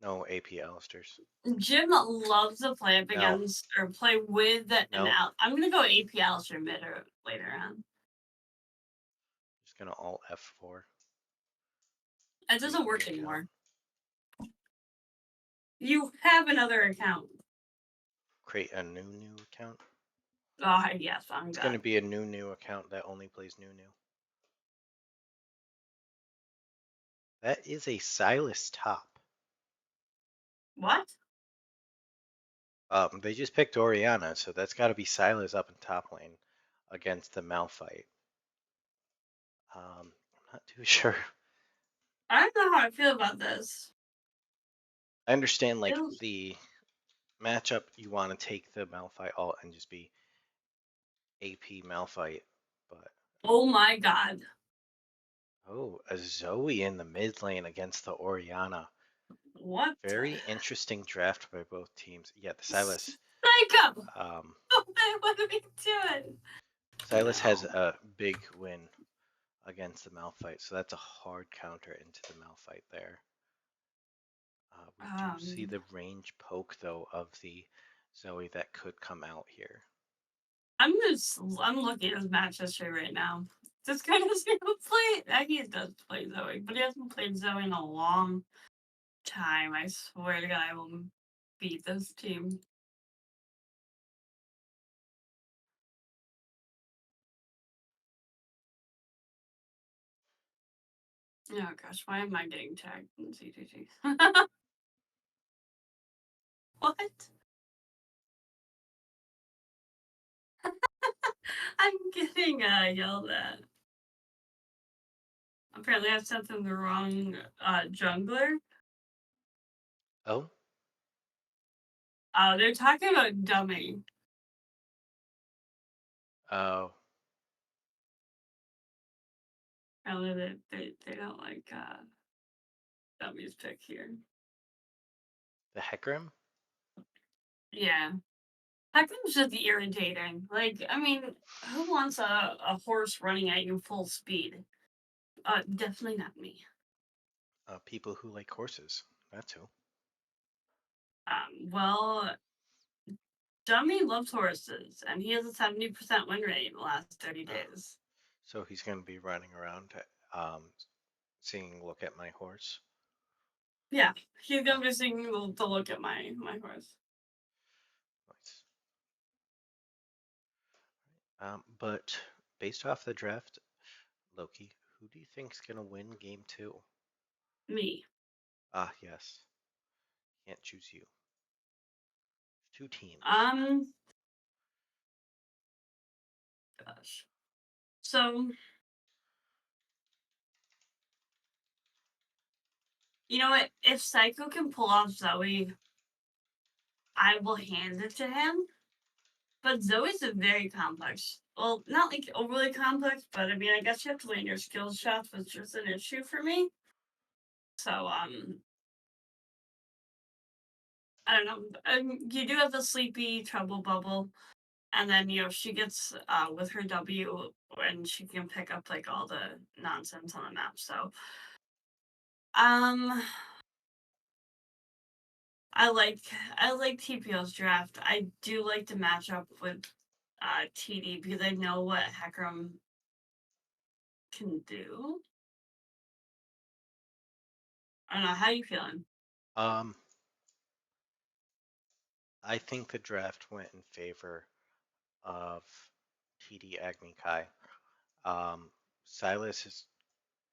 No AP Alistairs. Jim loves to play up against or play with an No. I'm gonna go AP Alistair mid or later on. Just gonna alt F4. It doesn't Create work new anymore. account. You have another account. Create a new account. Oh yes, I'm It's done. gonna be a new account that only plays new. That is a Silas top. What? They just picked Oriana, so that's got to be Silas up in top lane against the Malphite. I'm not too sure. I don't know how I feel about this. I understand like the matchup, you want to take the Malphite alt and just be AP Malphite, but Oh my god. oh, a Zoe in the mid lane against the Oriana. What? Very interesting draft by both teams. Yeah, the Silas. Psycho! What are we doing? Silas has a big win against the Malphite, so that's a hard counter into the Malphite there. We do see the range poke though of the Zoe that could come out here. I'm looking at his match history right now. Just kind of play. Agni does play Zoe, but he hasn't played Zoe in a long time. I swear to God, I will beat this team. Oh gosh, why am I getting tagged in CTG? What? I'm getting yelled at. Apparently, I've sent them the wrong jungler. Oh? They're talking about dummy. Oh. Apparently, they don't like dummy's pick here. The Hecarim? Yeah. Heckham's just irritating. Like, I mean, who wants a horse running at you full speed? Definitely not me. People who like horses. That's who. Well, Dummy loves horses, and he has a 70% win rate in the last 30 days. So he's going to be running around seeing look at my horse. Yeah, he's going to be seeing to look at my horse. Nice. But based off the draft, Loki, who do you think's going to win game 2? Me. Ah, yes. Can't choose you. 2 teams. Gosh. So, you know what? If Psycho can pull off Zoe, I will hand it to him. But Zoe's a very complex. Well, not like overly complex, but I mean, I guess you have to land your skill shots, which is an issue for me. So, I don't know. You do have the sleepy trouble bubble, and then she gets with her W, and she can pick up like all the nonsense on the map. So, I like TPO's draft. I do like to match up with TD because I know what Hecarim can do. I don't know. How you feeling? I think the draft went in favor of TD Agni Kai. Silas is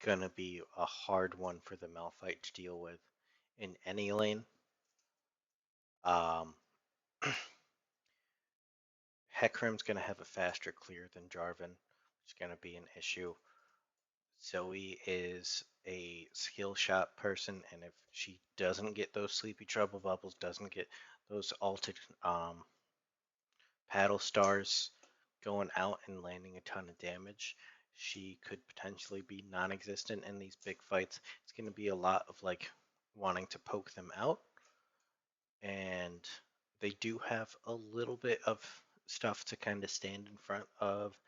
gonna be a hard one for the Malphite to deal with in any lane. Hecarim's gonna have a faster clear than Jarvan, which is gonna be an issue. Zoe is a skill shot person, and if she doesn't get those sleepy trouble bubbles, doesn't get those alted paddle stars going out and landing a ton of damage, she could potentially be non-existent in these big fights. It's going to be a lot of like wanting to poke them out, and they do have a little bit of stuff to kind of stand in front of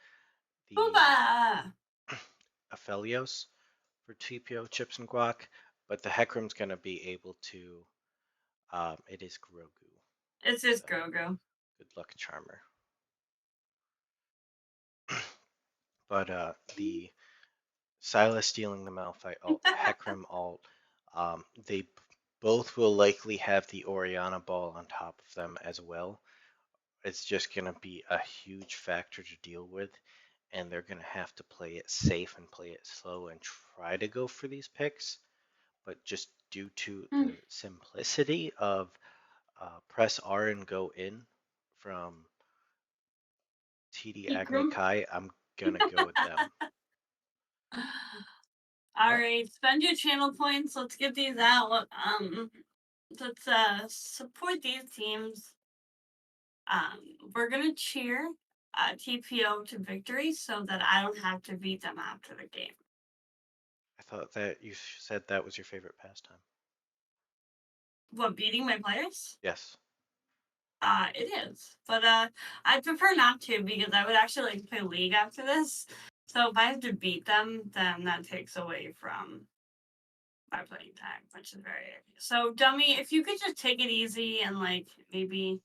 the Booba! Aphelios for TPO Chips and Guac, but the Hecarim's going to be able to. It is Grogu. It's just Grogu. Good luck, Charmer. But the Silas stealing the Malphite alt, the Hecarim alt, they both will likely have the Oriana ball on top of them as well. It's just going to be a huge factor to deal with, and they're going to have to play it safe and play it slow and try to go for these picks. But just due to the simplicity of press R and go in from TD Agni Kai, I'm going to go with them. All right, spend your channel points. Let's get these out. Let's support these teams. We're gonna cheer TPO to victory so that I don't have to beat them after the game. I thought that you said that was your favorite pastime. What, beating my players? Yes. It is, but I prefer not to because I would actually like to play League after this. So if I have to beat them, then that takes away from my playing time, which is very. So Dummy, if you could just take it easy and like maybe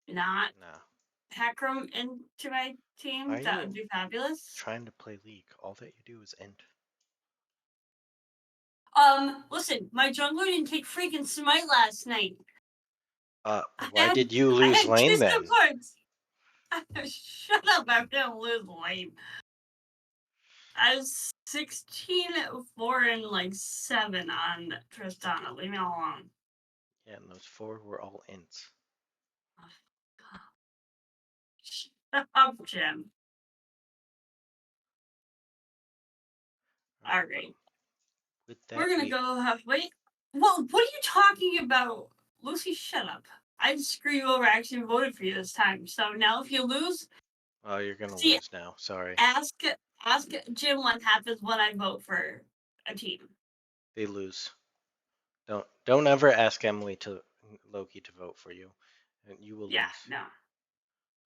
not Hecarim into my team, that would be fabulous. Trying to play League, all that you do is end. Listen, my jungler didn't take freaking smite last night. Why did you lose lane then? Shut up, I didn't lose lane. I was 16-4 and like 7 on Tristana. Leave me alone. Yeah, and those 4 were all ints. Shut up, Jim. All right. We're gonna go halfway. Well, what are you talking about? Lucy, shut up. I just screw you over. I actually voted for you this time. So now if you lose... Oh, you're gonna lose now. Sorry. Ask Jim what happens when I vote for a team. They lose. Don't ever ask Loki to vote for you. And you will lose. Yeah, no.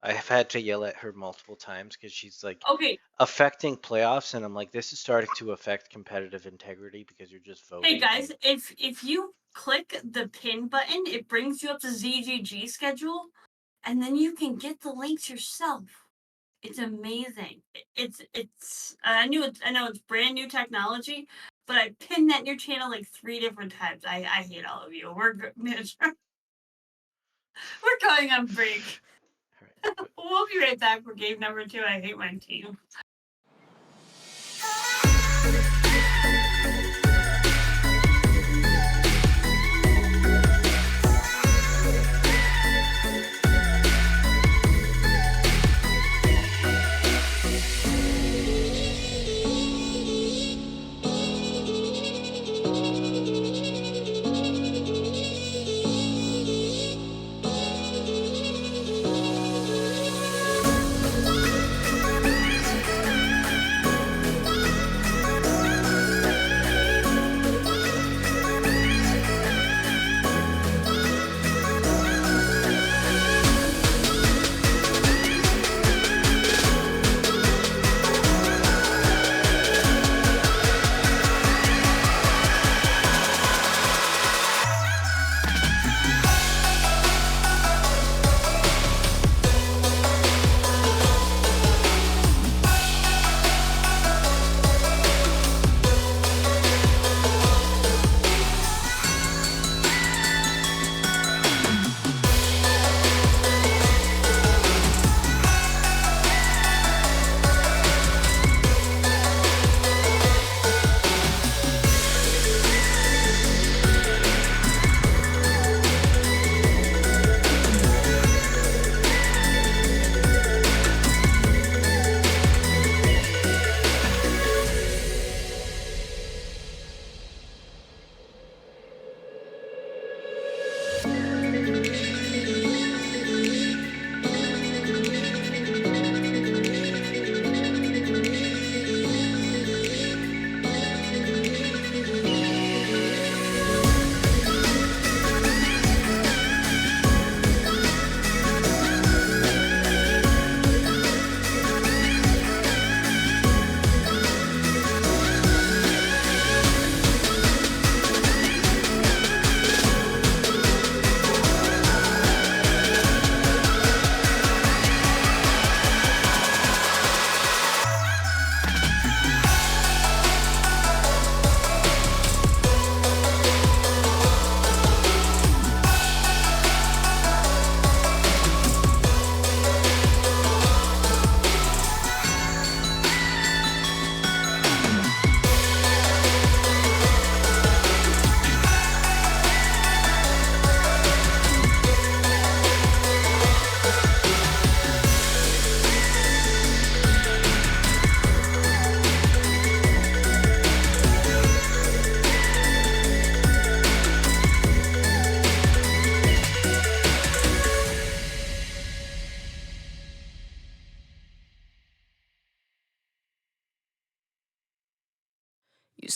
I have had to yell at her multiple times because she's like affecting playoffs, and I'm like, this is starting to affect competitive integrity because you're just voting. Hey guys, if you click the pin button, it brings you up to ZGG schedule, and then you can get the links yourself. It's amazing. It's I know it's brand new technology, but I pinned that in your channel like 3 different times. I hate all of you. We're going on break. We'll be right back for game number 2. I hate my team.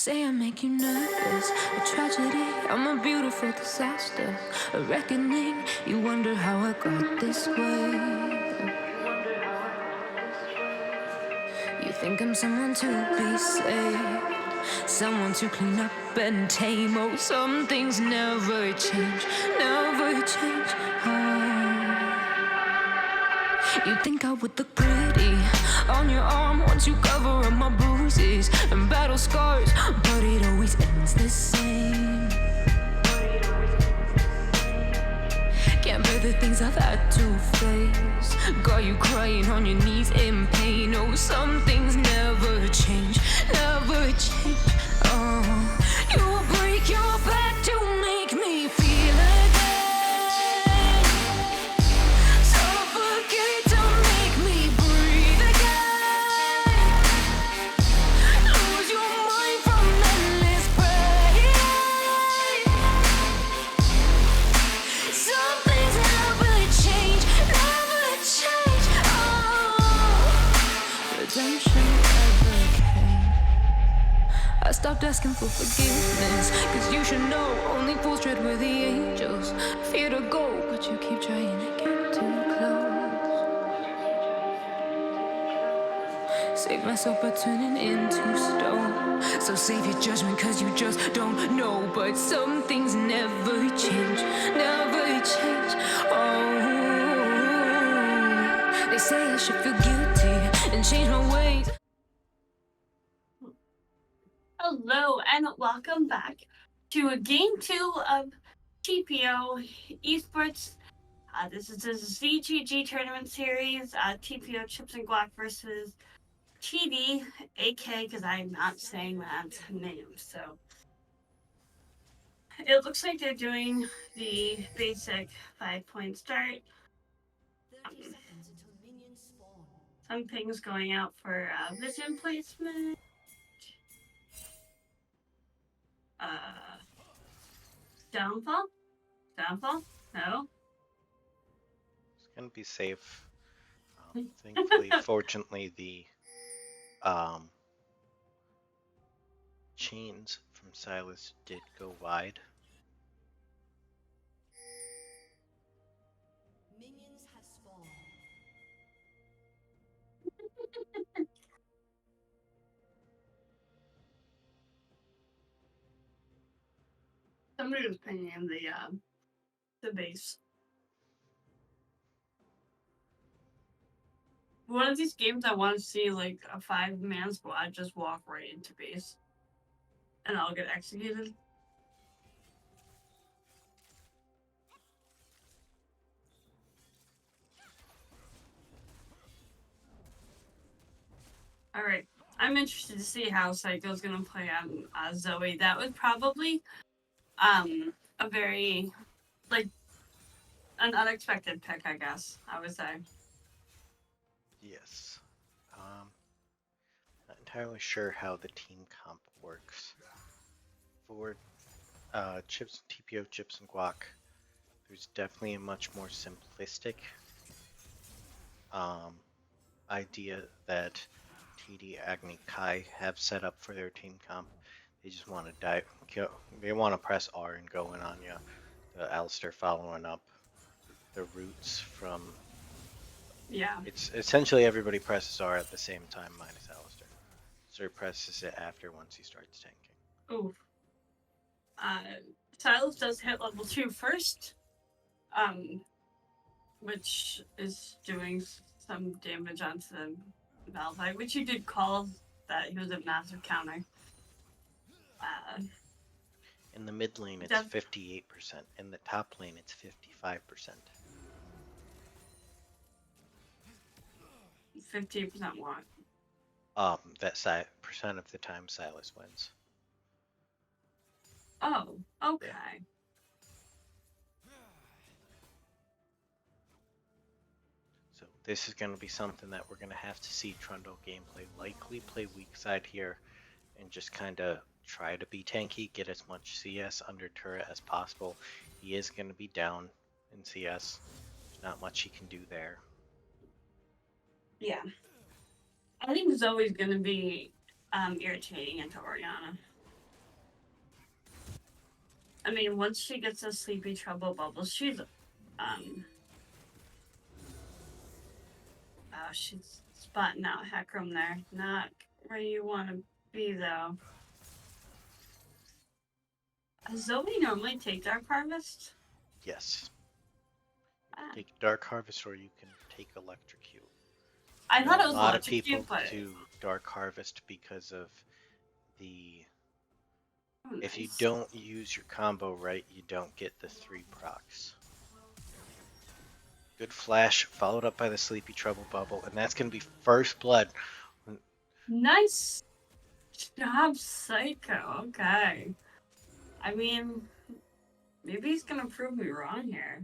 say I make you nervous, a tragedy, I'm a beautiful disaster, a reckoning, you wonder how I got this way. You think I'm someone to be saved, someone to clean up and tame. Oh, some things never change, never change. You think I would look pretty on your arm once you cover up my bruises and battle scars, but it always ends the same. Can't bear the things I've had to face, got you crying on your knees in pain. Oh, some things never change, never change. You will break your back to make me feel again, suffocate to make me breathe again, lose your mind from endless pain. Some things never change, never change. Redemption never came. I stopped asking for forgiveness, cause you should know only fools tread with the angels. Fear to go, but you keep trying to get too close. Save myself by turning into stone. So save your judgment, cause you just don't know. But some things never change, never change. They say I should feel guilty and change my ways. Hello and welcome back to game 2 of TPO Esports. This is the ZGG tournament series, TPO Chipz Guac versus TD AK, because I'm not saying that name. So it looks like they're doing the basic 5-point start. Some things going out for vision placement. Downfall? Downfall? No. It's gonna be safe. Thankfully, fortunately, the chains from Silas did go wide. Minions have spawned. Somebody was pinging in the base. One of these games I want to see like a 5-man squad just walk right into base, and I'll get executed. All right, I'm interested to see how Psycho's gonna play on Zoe. That was probably a very like an unexpected pick, I guess I would say. Yes. Not entirely sure how the team comp works. For TPO Chipz and Guac, there's definitely a much more simplistic idea that TD, Agni, Kai have set up for their team comp. They just want to dive. They want to press R and go in on you. The Alistair following up the roots from. Yeah. It's essentially everybody presses R at the same time minus Alistair. Sir presses it after once he starts tanking. Oof. Silas does hit level 2 first, which is doing some damage onto the Malphite, which you did call that he was a massive counter. In the mid lane, it's 58%. In the top lane, it's 55%. 15% what? That percent of the time Silas wins. Oh, okay. Yeah. So this is going to be something that we're going to have to see Trundle gameplay. Likely play weak side here and just kind of try to be tanky, get as much CS under turret as possible. He is going to be down in CS. There's not much he can do there. Yeah. I think Zoe's going to be irritating into Oriana. I mean, once she gets a sleepy trouble bubble, she's she's spotting out Heckram there. Not where you want to be though. Does Zoe normally take Dark Harvest? Yes. You Ah, can take Dark Harvest or you can take Electrocute. I I thought know it a was lot of Electrocute, people but do Dark Harvest because of the. oh, If you nice. don't use your combo right, you don't get the 3 procs. Good flash, followed up by the Sleepy Trouble Bubble, and that's going to be first blood. Nice job, Psycho. Okay. I mean, maybe he's gonna prove me wrong here.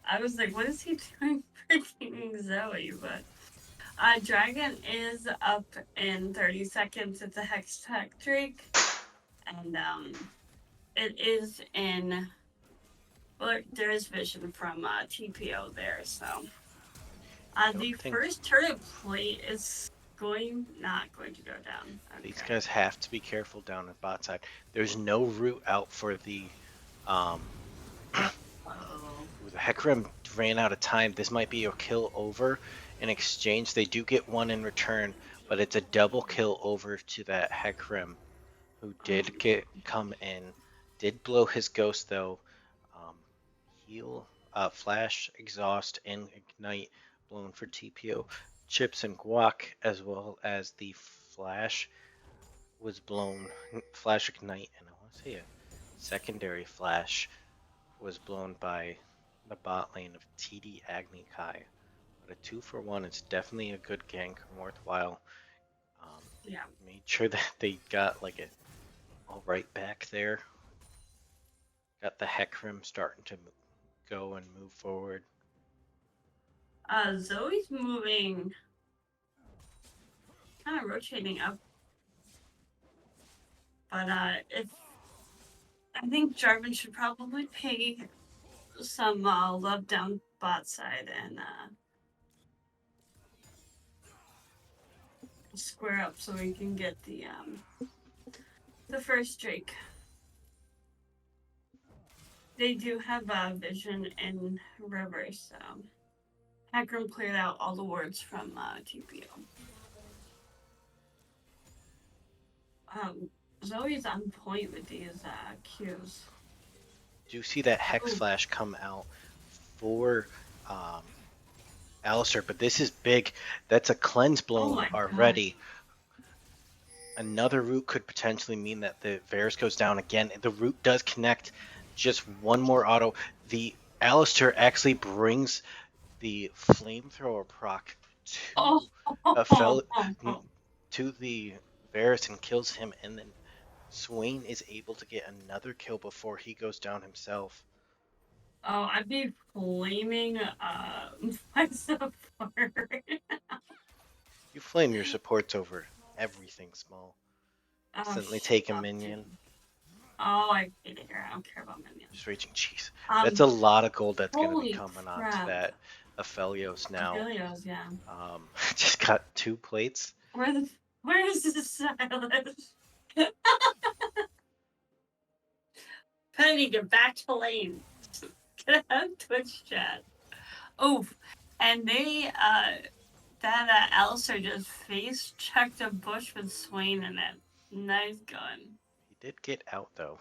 I was like, what is he doing freaking Zoe? But Dragon is up in 30 seconds. It's a Hex Tech Drake. And it is in. Well, there is vision from TPO there, so. The think first turret plate is not going to go down. Okay. these guys have to be careful down at bot side. There's no route out for the. Oh. The Hecarim ran out of time. This might be a kill over in exchange. They do get one in return, but it's a double kill over to that Hecarim, who did come in. Did blow his ghost though. Heal, flash, exhaust, and ignite blown for TPO Chipz and Guac, as well as the flash was blown. Flash ignite, and I want to say a secondary flash was blown by the bot lane of TD Agni Kai. But a 2-for-1 is definitely a good gank, worthwhile. Yeah. Made sure that they got like it all right back there. Got the Hecarim starting to go and move forward. Zoe's moving, kind of rotating up. But if I think Jarvan should probably pay some love down bot side and square up so we can get the first Drake. They do have vision in river, so Hecarim cleared out all the wards from TPO. Zoe's on point with these Qs. Do you see that Hex Flash come out for Alistar? But this is big. That's a cleanse blown already. Gosh. Another root could potentially mean that the Varus goes down again. The root does connect. Just one more auto. The Alistar actually brings the flamethrower proc to the Varus and kills him, and then Swain is able to get another kill before he goes down himself. Oh, I'd be flaming my support. You flame your supports over everything small. Instantly take a minion. Oh, I get it here. I don't care about minions. Just reaching cheese. That's a lot of gold that's going to be coming crap. onto that Aphelios now. Aphelios, yeah. Just got 2 plates. Where is this Silas? Penny, get back to lane. Get out of Twitch chat. Oof. And they, that Alistar just face checked a bush with Swain in it. Nice gun. He did get out though.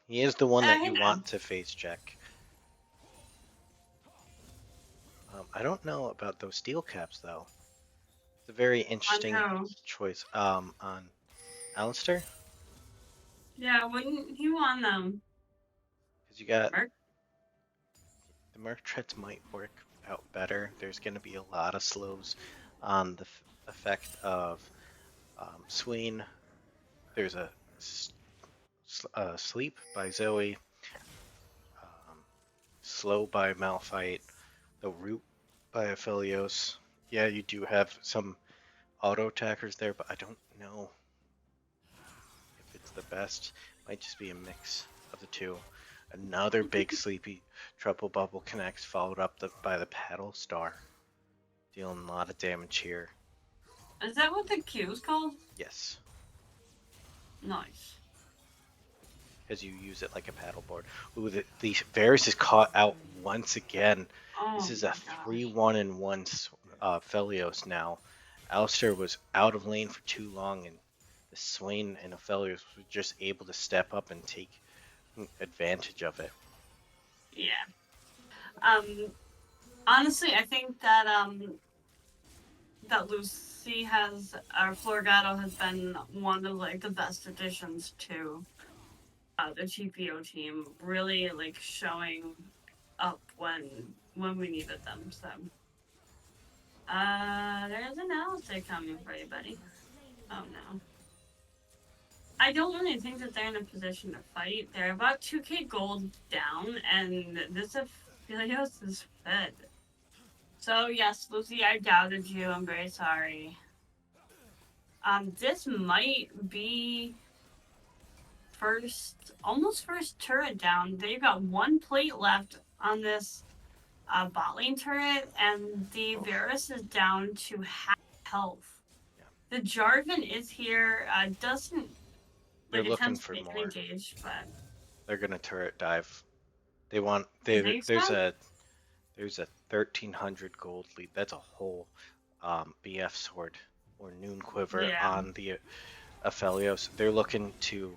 He is the one that you want to face check. I don't know about those steel caps though. It's a very interesting choice. On Alistar? Yeah, wouldn't he want them? Because you got Merc? The Merc treads might work out better. There's going to be a lot of slows on the effect of Swain. There's a Sleep by Zoe, Slow by Malphite, the Root by Aphelios. Yeah, you do have some auto attackers there, but I don't know if it's the best. Might just be a mix of the two. Another big sleepy triple bubble connects, followed up by the paddle star, dealing a lot of damage here. Is that what the Q is called? Yes. Nice. because you use it like a paddleboard. Ooh, the Varus is caught out once again. This Oh is my a gosh. 3-1-1 Aphelios now. Alistair was out of lane for too long, and the Swain and Aphelios were just able to step up and take advantage of it. Yeah. Honestly, I think that Lucy has, or Florgato has been one of like the best additions to the TPO team. Really like showing up when we needed them. So, there's an Alistair coming for you, buddy. Oh no. I don't really think that they're in a position to fight. They're about 2k gold down, and this Aphelios is fed. So yes, Lucy, I doubted you. I'm very sorry. This might be almost first turret down. They've got one plate left on this bot lane turret, and the Varus is down to half health. Yeah. The Jarvan is here. Doesn't They're like looking attempts for to more. engage, but They're gonna turret dive. They want you think there's so? a 1300 gold lead. That's a whole BF sword or noon quiver Yeah. on the Aphelios. They're looking to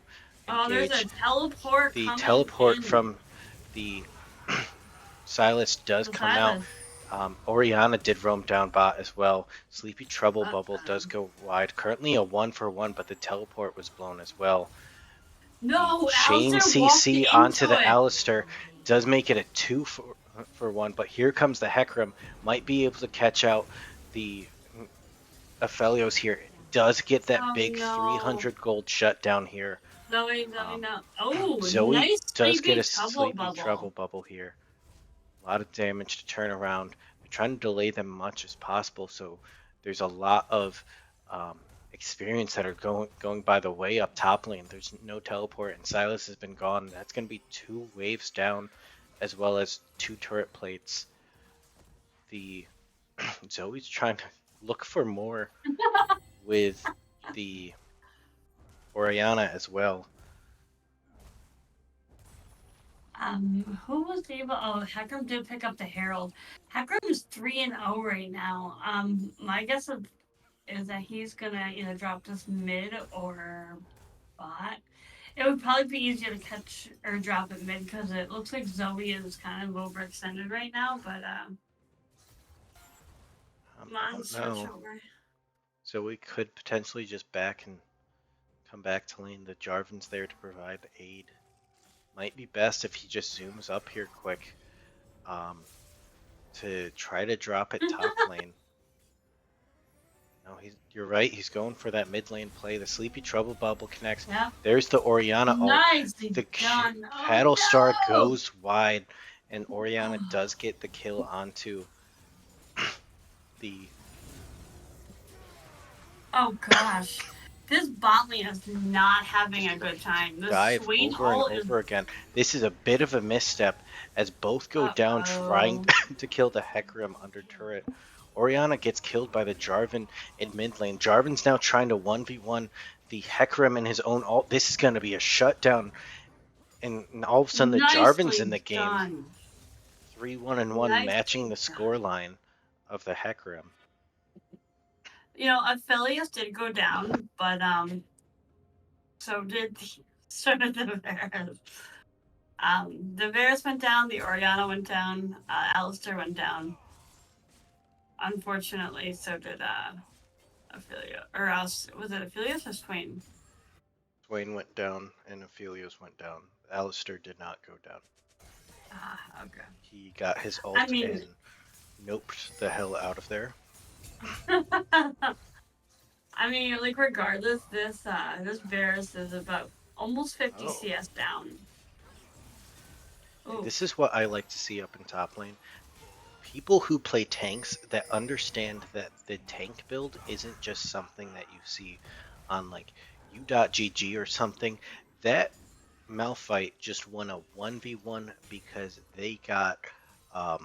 Oh, there's a engage. teleport The coming teleport in. from the Silas does The come out. Silas. Oriana did roam down bot as well. Sleepy Trouble Uh, Bubble does go wide. Currently a 1-for-1, but the teleport was blown as well. The no, chain Alistair walked CC onto into the it. Alistair does make it a 2-for-1, but here comes the Hecarim. Might be able to catch out the Aphelios here. Does get that Oh big no. 300 gold shutdown here. Zoe, Um, no. Oh, Zoe nice does get sleepy a trouble Sleepy Trouble bubble. Bubble here. A lot of damage to turn around. They're trying to delay them much as possible, so there's a lot of experience that are going by the way up top lane. There's no teleport, and Silas has been gone. That's going to be 2 waves down, as well as 2 turret plates. The Zoe's trying to look for more with the Oriana as well. Who was able? Oh, Hecarim did pick up the Herald. Hecarim is 3-0 right now. My guess is that he's gonna either drop this mid or bot. It would probably be easier to catch or drop it mid because it looks like Zoe is kind of overextended right now. But come I on, don't switch know. over. Zoe could potentially just back and come back to lane. The Jarvan's there to provide aid. Might be best if he just zooms up here quick to try to drop it top lane. No, you're right. He's going for that mid lane play. The Sleepy Trouble Bubble connects. Yeah, There's the Oriana ult. nicely The done. Paddle Star Oh goes wide, and Oriana no! does get the kill onto the. Oh gosh. This bot lane is not having Just a good time. The dive Swain over and ult is. over again. This is a bit of a misstep as both go down trying Uh-oh. to kill the Hecarim under turret. Oriana gets killed by the Jarvan in mid lane. Jarvan's now trying to 1v1 the Hecarim in his own ult. This is going to be a shutdown, and all of a sudden the Jarvan's in Nicely the game. done. 3-1-1 matching the Nicely score done. line of the Hecarim. You know, Aphelios did go down, but so did the Varus. The Varus went down, the Oriana went down, Alistair went down. Unfortunately, so did Aphelios. Or else was it Aphelios or Swain? Swain went down and Aphelios went down. Alistair did not go down. Ah, okay. He got his ult I mean, and noped the hell out of there. I mean, like regardless, this Varus is about almost 50 Oh. CS down. Ooh. This is what I like to see up in top lane. People who play tanks that understand that the tank build isn't just something that you see on like u.gg or something. That Malphite just won a 1v1 because they got what's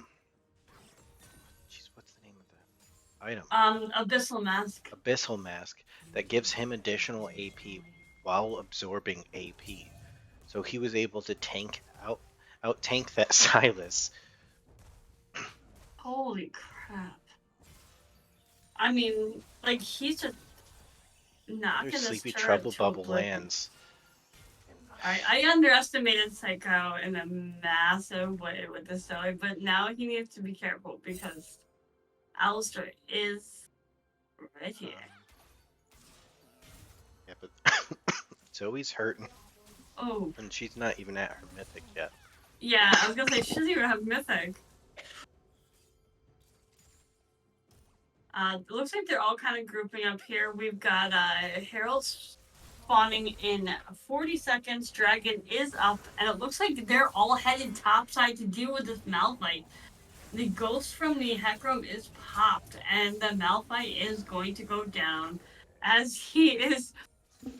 the name of the item? Abyssal Mask. Abyssal Mask that gives him additional AP while absorbing AP. so he was able to out tank that Silas. Holy crap. I mean, like, he's just There's knocking this Sleepy turret Trouble to Bubble oblivion. lands. I underestimated Psycho in a massive way with this Zoe, but now he needs to be careful because Alistair is right here. Yeah, but Zoe's hurting, Oh, and she's not even at her mythic yet. yeah, I was gonna say, she doesn't even have Mythic. It looks like they're all kind of grouping up here. We've got Herald spawning in 40 seconds. Dragon is up, and it looks like they're all headed topside to deal with this Malphite. The ghost from the Hecarim is popped, and the Malphite is going to go down as he is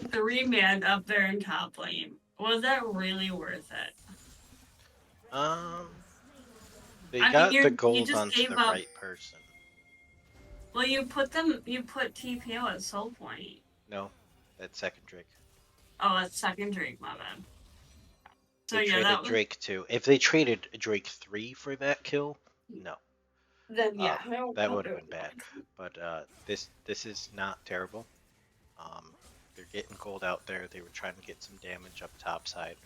3-man up there in top lane. Was that really worth it? They I got mean, the you gold just onto gave the up. right person. Well, you put TPO at soul point. No, that second Drake. Oh, that's second Drake, my bad. So They yeah, traded that was. Drake 2. If they traded Drake 3 for that kill, no. Then yeah, That would have been bad. But this is not terrible. They're getting gold out there. They were trying to get some damage up top side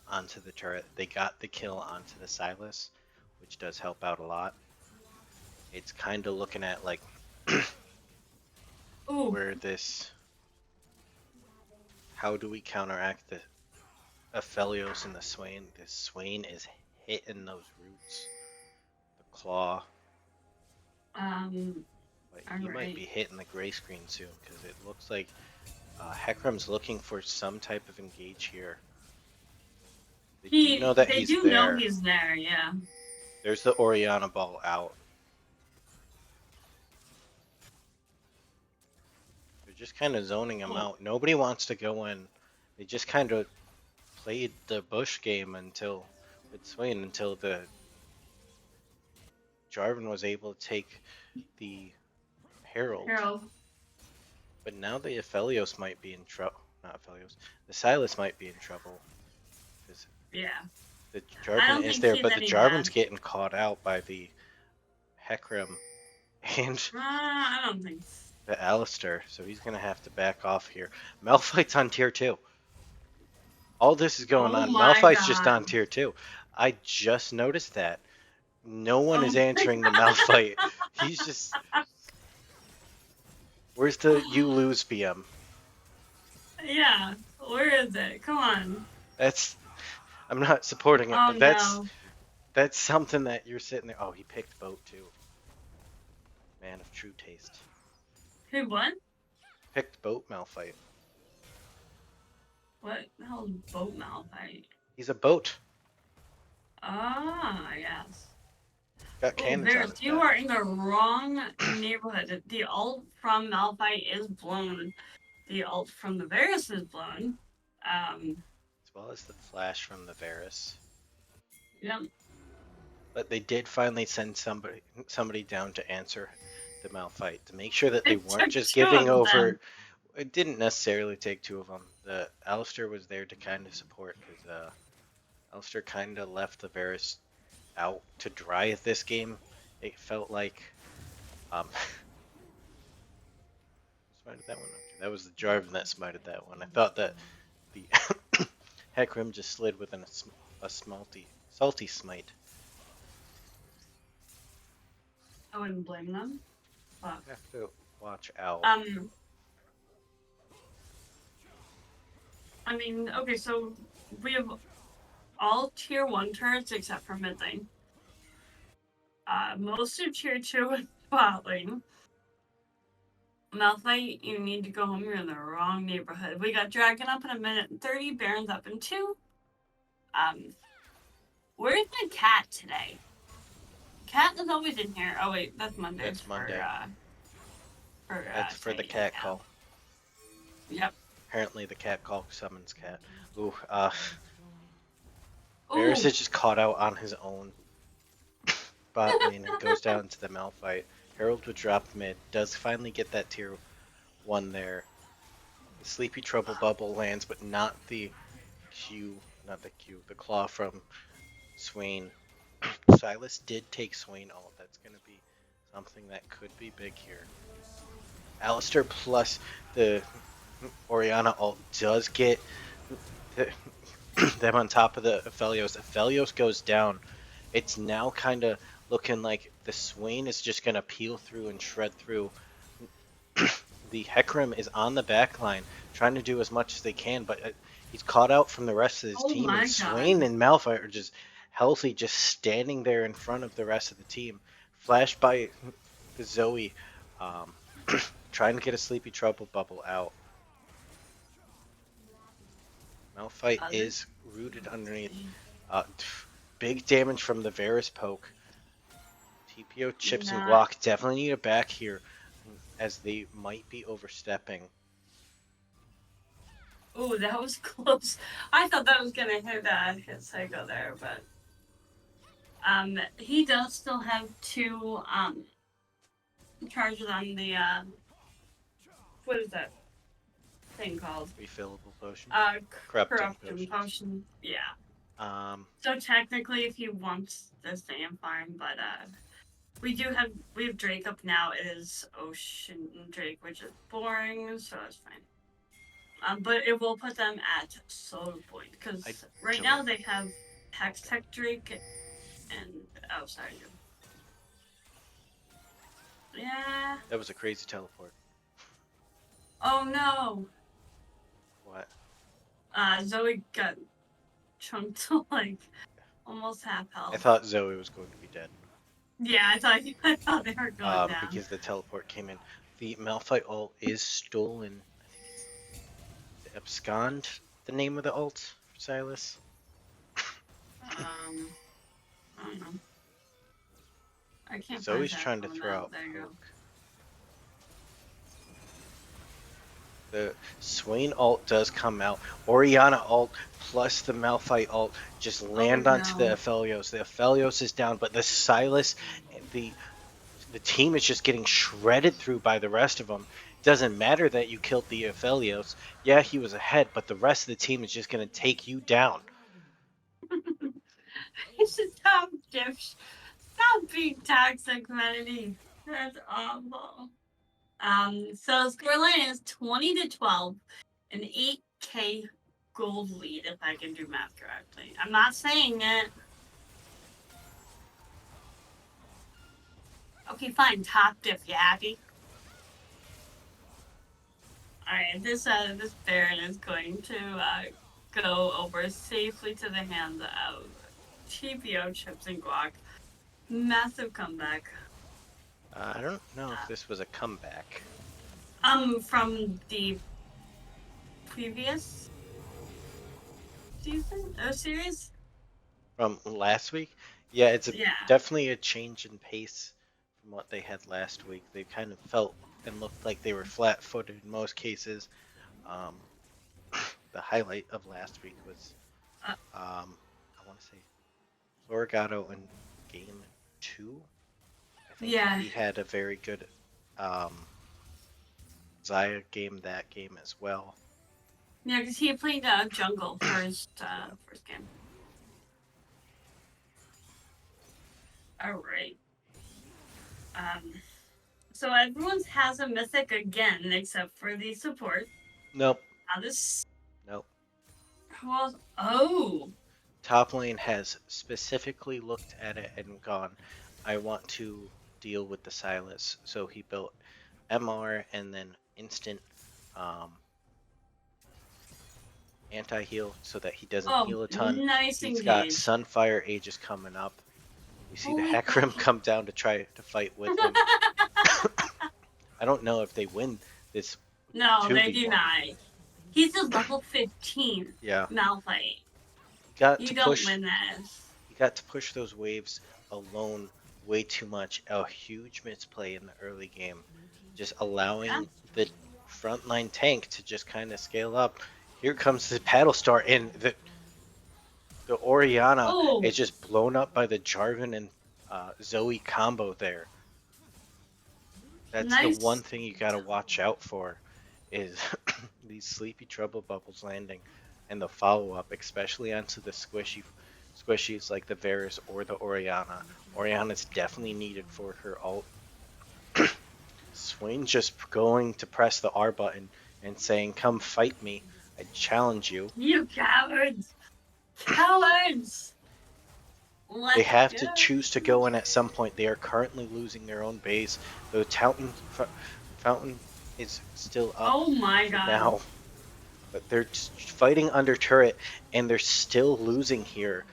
onto the turret. They got the kill onto the Silas, which does help out a lot. It's kind of looking at like Ooh, where this. How do we counteract the Aphelios and the Swain? This Swain is hitting those roots. The claw. But he might be hitting the gray screen soon because it looks like Hecarim's looking for some type of engage here. They do know that he's there. know he's there, yeah. There's the Oriana ball out. They're just kind of zoning him out. Nobody wants to go in. They just kind of played the bush game until with Swain until the Jarvan was able to take the Herald. But now the Aphelios might be in trouble. Not Aphelios. The Silas might be in trouble. Yeah. The Jarvan is there, but the Jarvan's getting caught out by the Hecarim and I don't think so. the Alistair, so he's gonna have to back off here. Malphite's on tier 2. All this is going on. Malphite's just on tier 2. I just noticed that. No one is answering the Malphite. He's just. Where's the you lose BM? Yeah, where is it? Come on. I'm not supporting it, but no. That's something that you're sitting there. Oh, he picked boat too. Man of true taste. Who won? Picked boat Malphite. What the hell is boat Malphite? He's a boat. Ah, yes. Got cannons on his you back. are in the wrong neighborhood. The ult from Malphite is blown. The ult from the Varus is blown. As well as the flash from the Varus. Yep. But they did finally send somebody down to answer the Malphite to make sure that they weren't just giving over. It didn't necessarily take 2 of them. The Alistair was there to kind of support because Alistair kind of left the Varus out to dry at this game. It felt like smited that one. Okay, that was the Jarvan that smited that one. I thought that the Hecarim just slid within a salty smite. I wouldn't blame them. But You have to watch out. I mean, okay, so we have all tier 1 turrets except for mid lane. Most of tier 2 is bot lane. Malphite, you need to go home. You're in the wrong neighborhood. We got Dragon up in a minute and 30. Baron's up in 2. Where's the cat today? Cat is always in here. Oh wait, that's Monday. That's Monday. That's for the cat call. Yep. Apparently the cat call summons cat. Ooh, Varus is just caught out on his own bot lane and goes down to the Malphite. Herald would drop mid, does finally get that tier 1 there. The Sleepy Trouble Bubble lands, but not the Q not the Q, the claw from Swain. Silas did take Swain ult. That's going to be something that could be big here. Alistair plus the Oriana ult does get them on top of the Aphelios. Aphelios goes down. It's now kind of looking like the Swain is just going to peel through and shred through. The Hecarim is on the back line, trying to do as much as they can, but he's caught out from the rest of his Oh team, my and Swain God. and Malphite are just healthy, just standing there in front of the rest of the team. Flashed by the Zoe, um, trying to get a Sleepy Trouble bubble out. Malphite is rooted underneath. Big damage from the Varus poke. TPO Chipz and Not. Guac definitely need a back here, as they might be overstepping. Oh, that was close. I thought that was gonna hit Psycho there, but he does still have two charges on the what is that thing called? Refillable potion. Corrupting potions. potion. Yeah. Um, So technically, if he wants this thing, I'm fine. But we have Drake up now. It is Ocean Drake, which is boring, so it's fine. But it will put them at solo point because right now they have Hextech Drake and oh sorry. Yeah. that was a crazy teleport. Oh no. What? Zoe got chunked to like almost half health. I thought Zoe was going to be dead. Yeah, I thought they were going down. Because the teleport came in. The Malphite ult is stolen. I think it's Abscond, the name of the ult for Silas. I don't know. I can't. Zoe's find trying to that throw one out There you go. poke. The Swain ult does come out. Oriana ult plus the Malphite ult just land onto the Aphelios. The Aphelios is down, but the Silas, the team is just getting shredded through by the rest of them. It doesn't matter that you killed the Aphelios. Yeah, he was ahead, but the rest of the team is just going to take you down. Stop, Jeff. Stop being toxic, Melody. That's awful. So scoreline is 20-12, an 8K gold lead, if I can do math correctly. I'm not saying it. Okay, fine. Top diff, you happy? Alright, this Baron is going to go over safely to the hands of TPO Chipz and Guac. Massive comeback. I don't know if this was a comeback. From the previous season or series? From last week? Yeah, it's definitely a change in pace from what they had last week. They kind of felt and looked like they were flat-footed in most cases. The highlight of last week was, I want to say, Florigato in game 2. I think he had a very good Zaya game that game as well. Yeah, because he played jungle first game. All right. So everyone's has a mythic again, except for the support. Nope. Nope. Who else? Oh. Top lane has specifically looked at it and gone, I want to deal with the Silas. So he built MR and then instant anti-heal so that he doesn't heal a ton. Nice He's got Sunfire Aegis coming up. We see the Hecarim come down to try to fight with him. I don't know if they win this. No, 2v1. they do not. He's just level 15. Yeah. Malphite. You don't win this. You got to push those waves alone way too much. A huge misplay in the early game. Just allowing the frontline tank to just kind of scale up. Here comes the Battlestar, and the Oriana is just blown up by the Jarvan and Zoe combo there. That's the one thing you gotta watch out for, is these Sleepy Trouble bubbles landing. and the follow up, especially onto the squishies like the Varus or the Orianna. Orianna's definitely needed for her ult. Swain just going to press the R button and saying, "Come fight me. I challenge you." You cowards! Cowards! They Let's have go. to choose to go in at some point. They are currently losing their own base. The fountain is still up Oh my for god. now, but they're fighting under turret and they're still losing here.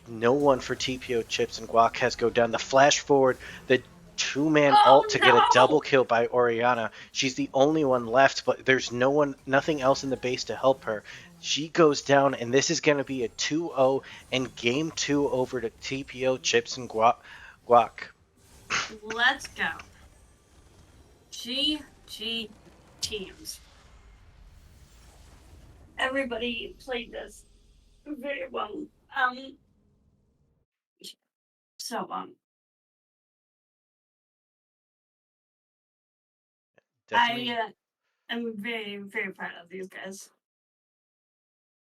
No one for TPO Chipz and Guac has go down. The flash forward, the two-man Oh ult to get a double no! kill by Orianna. She's the only one left, but there's nothing else in the base to help her. She goes down, and this is going to be a 2-0 and game 2 over to TPO Chipz and Guac. Let's go. GG teams. Everybody played this very well. So Definitely, I am very, very proud of these guys.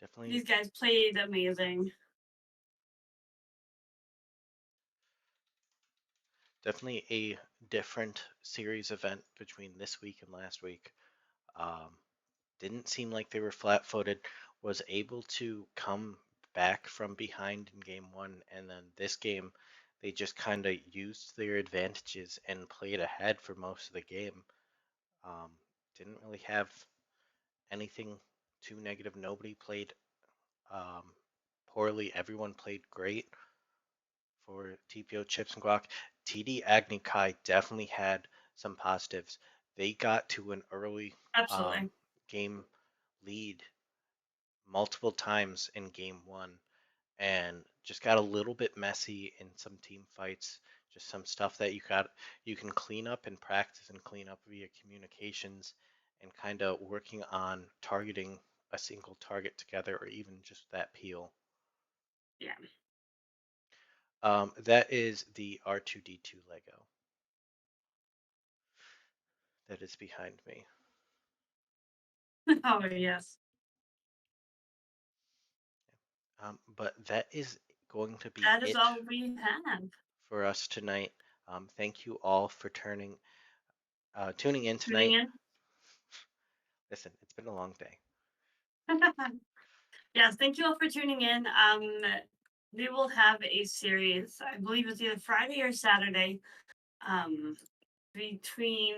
definitely, These guys played amazing. definitely a different series event between this week and last week. Um, didn't seem like they were flat-footed. Was able to come back from behind in game one, and then this game, they just kind of used their advantages and played ahead for most of the game. Um, didn't really have anything too negative. Nobody played um, poorly. Everyone played great for TPO Chipz and Guac. TD Agni Kai definitely had some positives. They got to an early Absolutely. game lead multiple times in game one and just got a little bit messy in some team fights. Just some stuff that you can clean up in practice and clean up via communications and kind of working on targeting a single target together or even just that peel. Yeah. That is the R2D2 Lego that is behind me. Oh yes. But that is going to be That is it all we have. for us tonight. Thank you all for tuning in Tuning tonight. in. Listen, it's been a long day. Yes, thank you all for tuning in. We will have a series, I believe it's either Friday or Saturday, between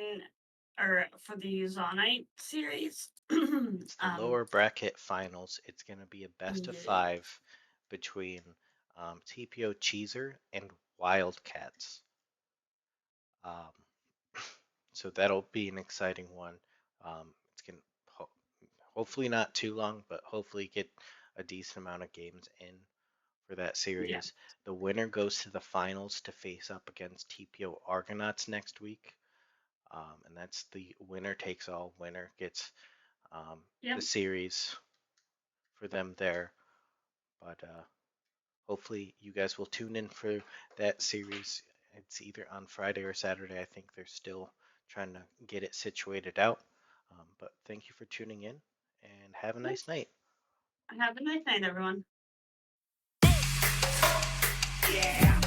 or for the Zonite series. It's the lower bracket finals. It's going to be a best of Yeah. 5 between TPO Cheezer and Wildcats. Um, so that'll be an exciting one. It's going to hopefully not too long, but hopefully get a decent amount of games in for that series. Yeah. The winner goes to the finals to face up against TPO Argonauts next week. And that's the winner takes all. Winner gets the series for them there. But hopefully you guys will tune in for that series. It's either on Friday or Saturday. I think they're still trying to get it situated out. But thank you for tuning in and have a nice night. Have a nice night, everyone. Yeah.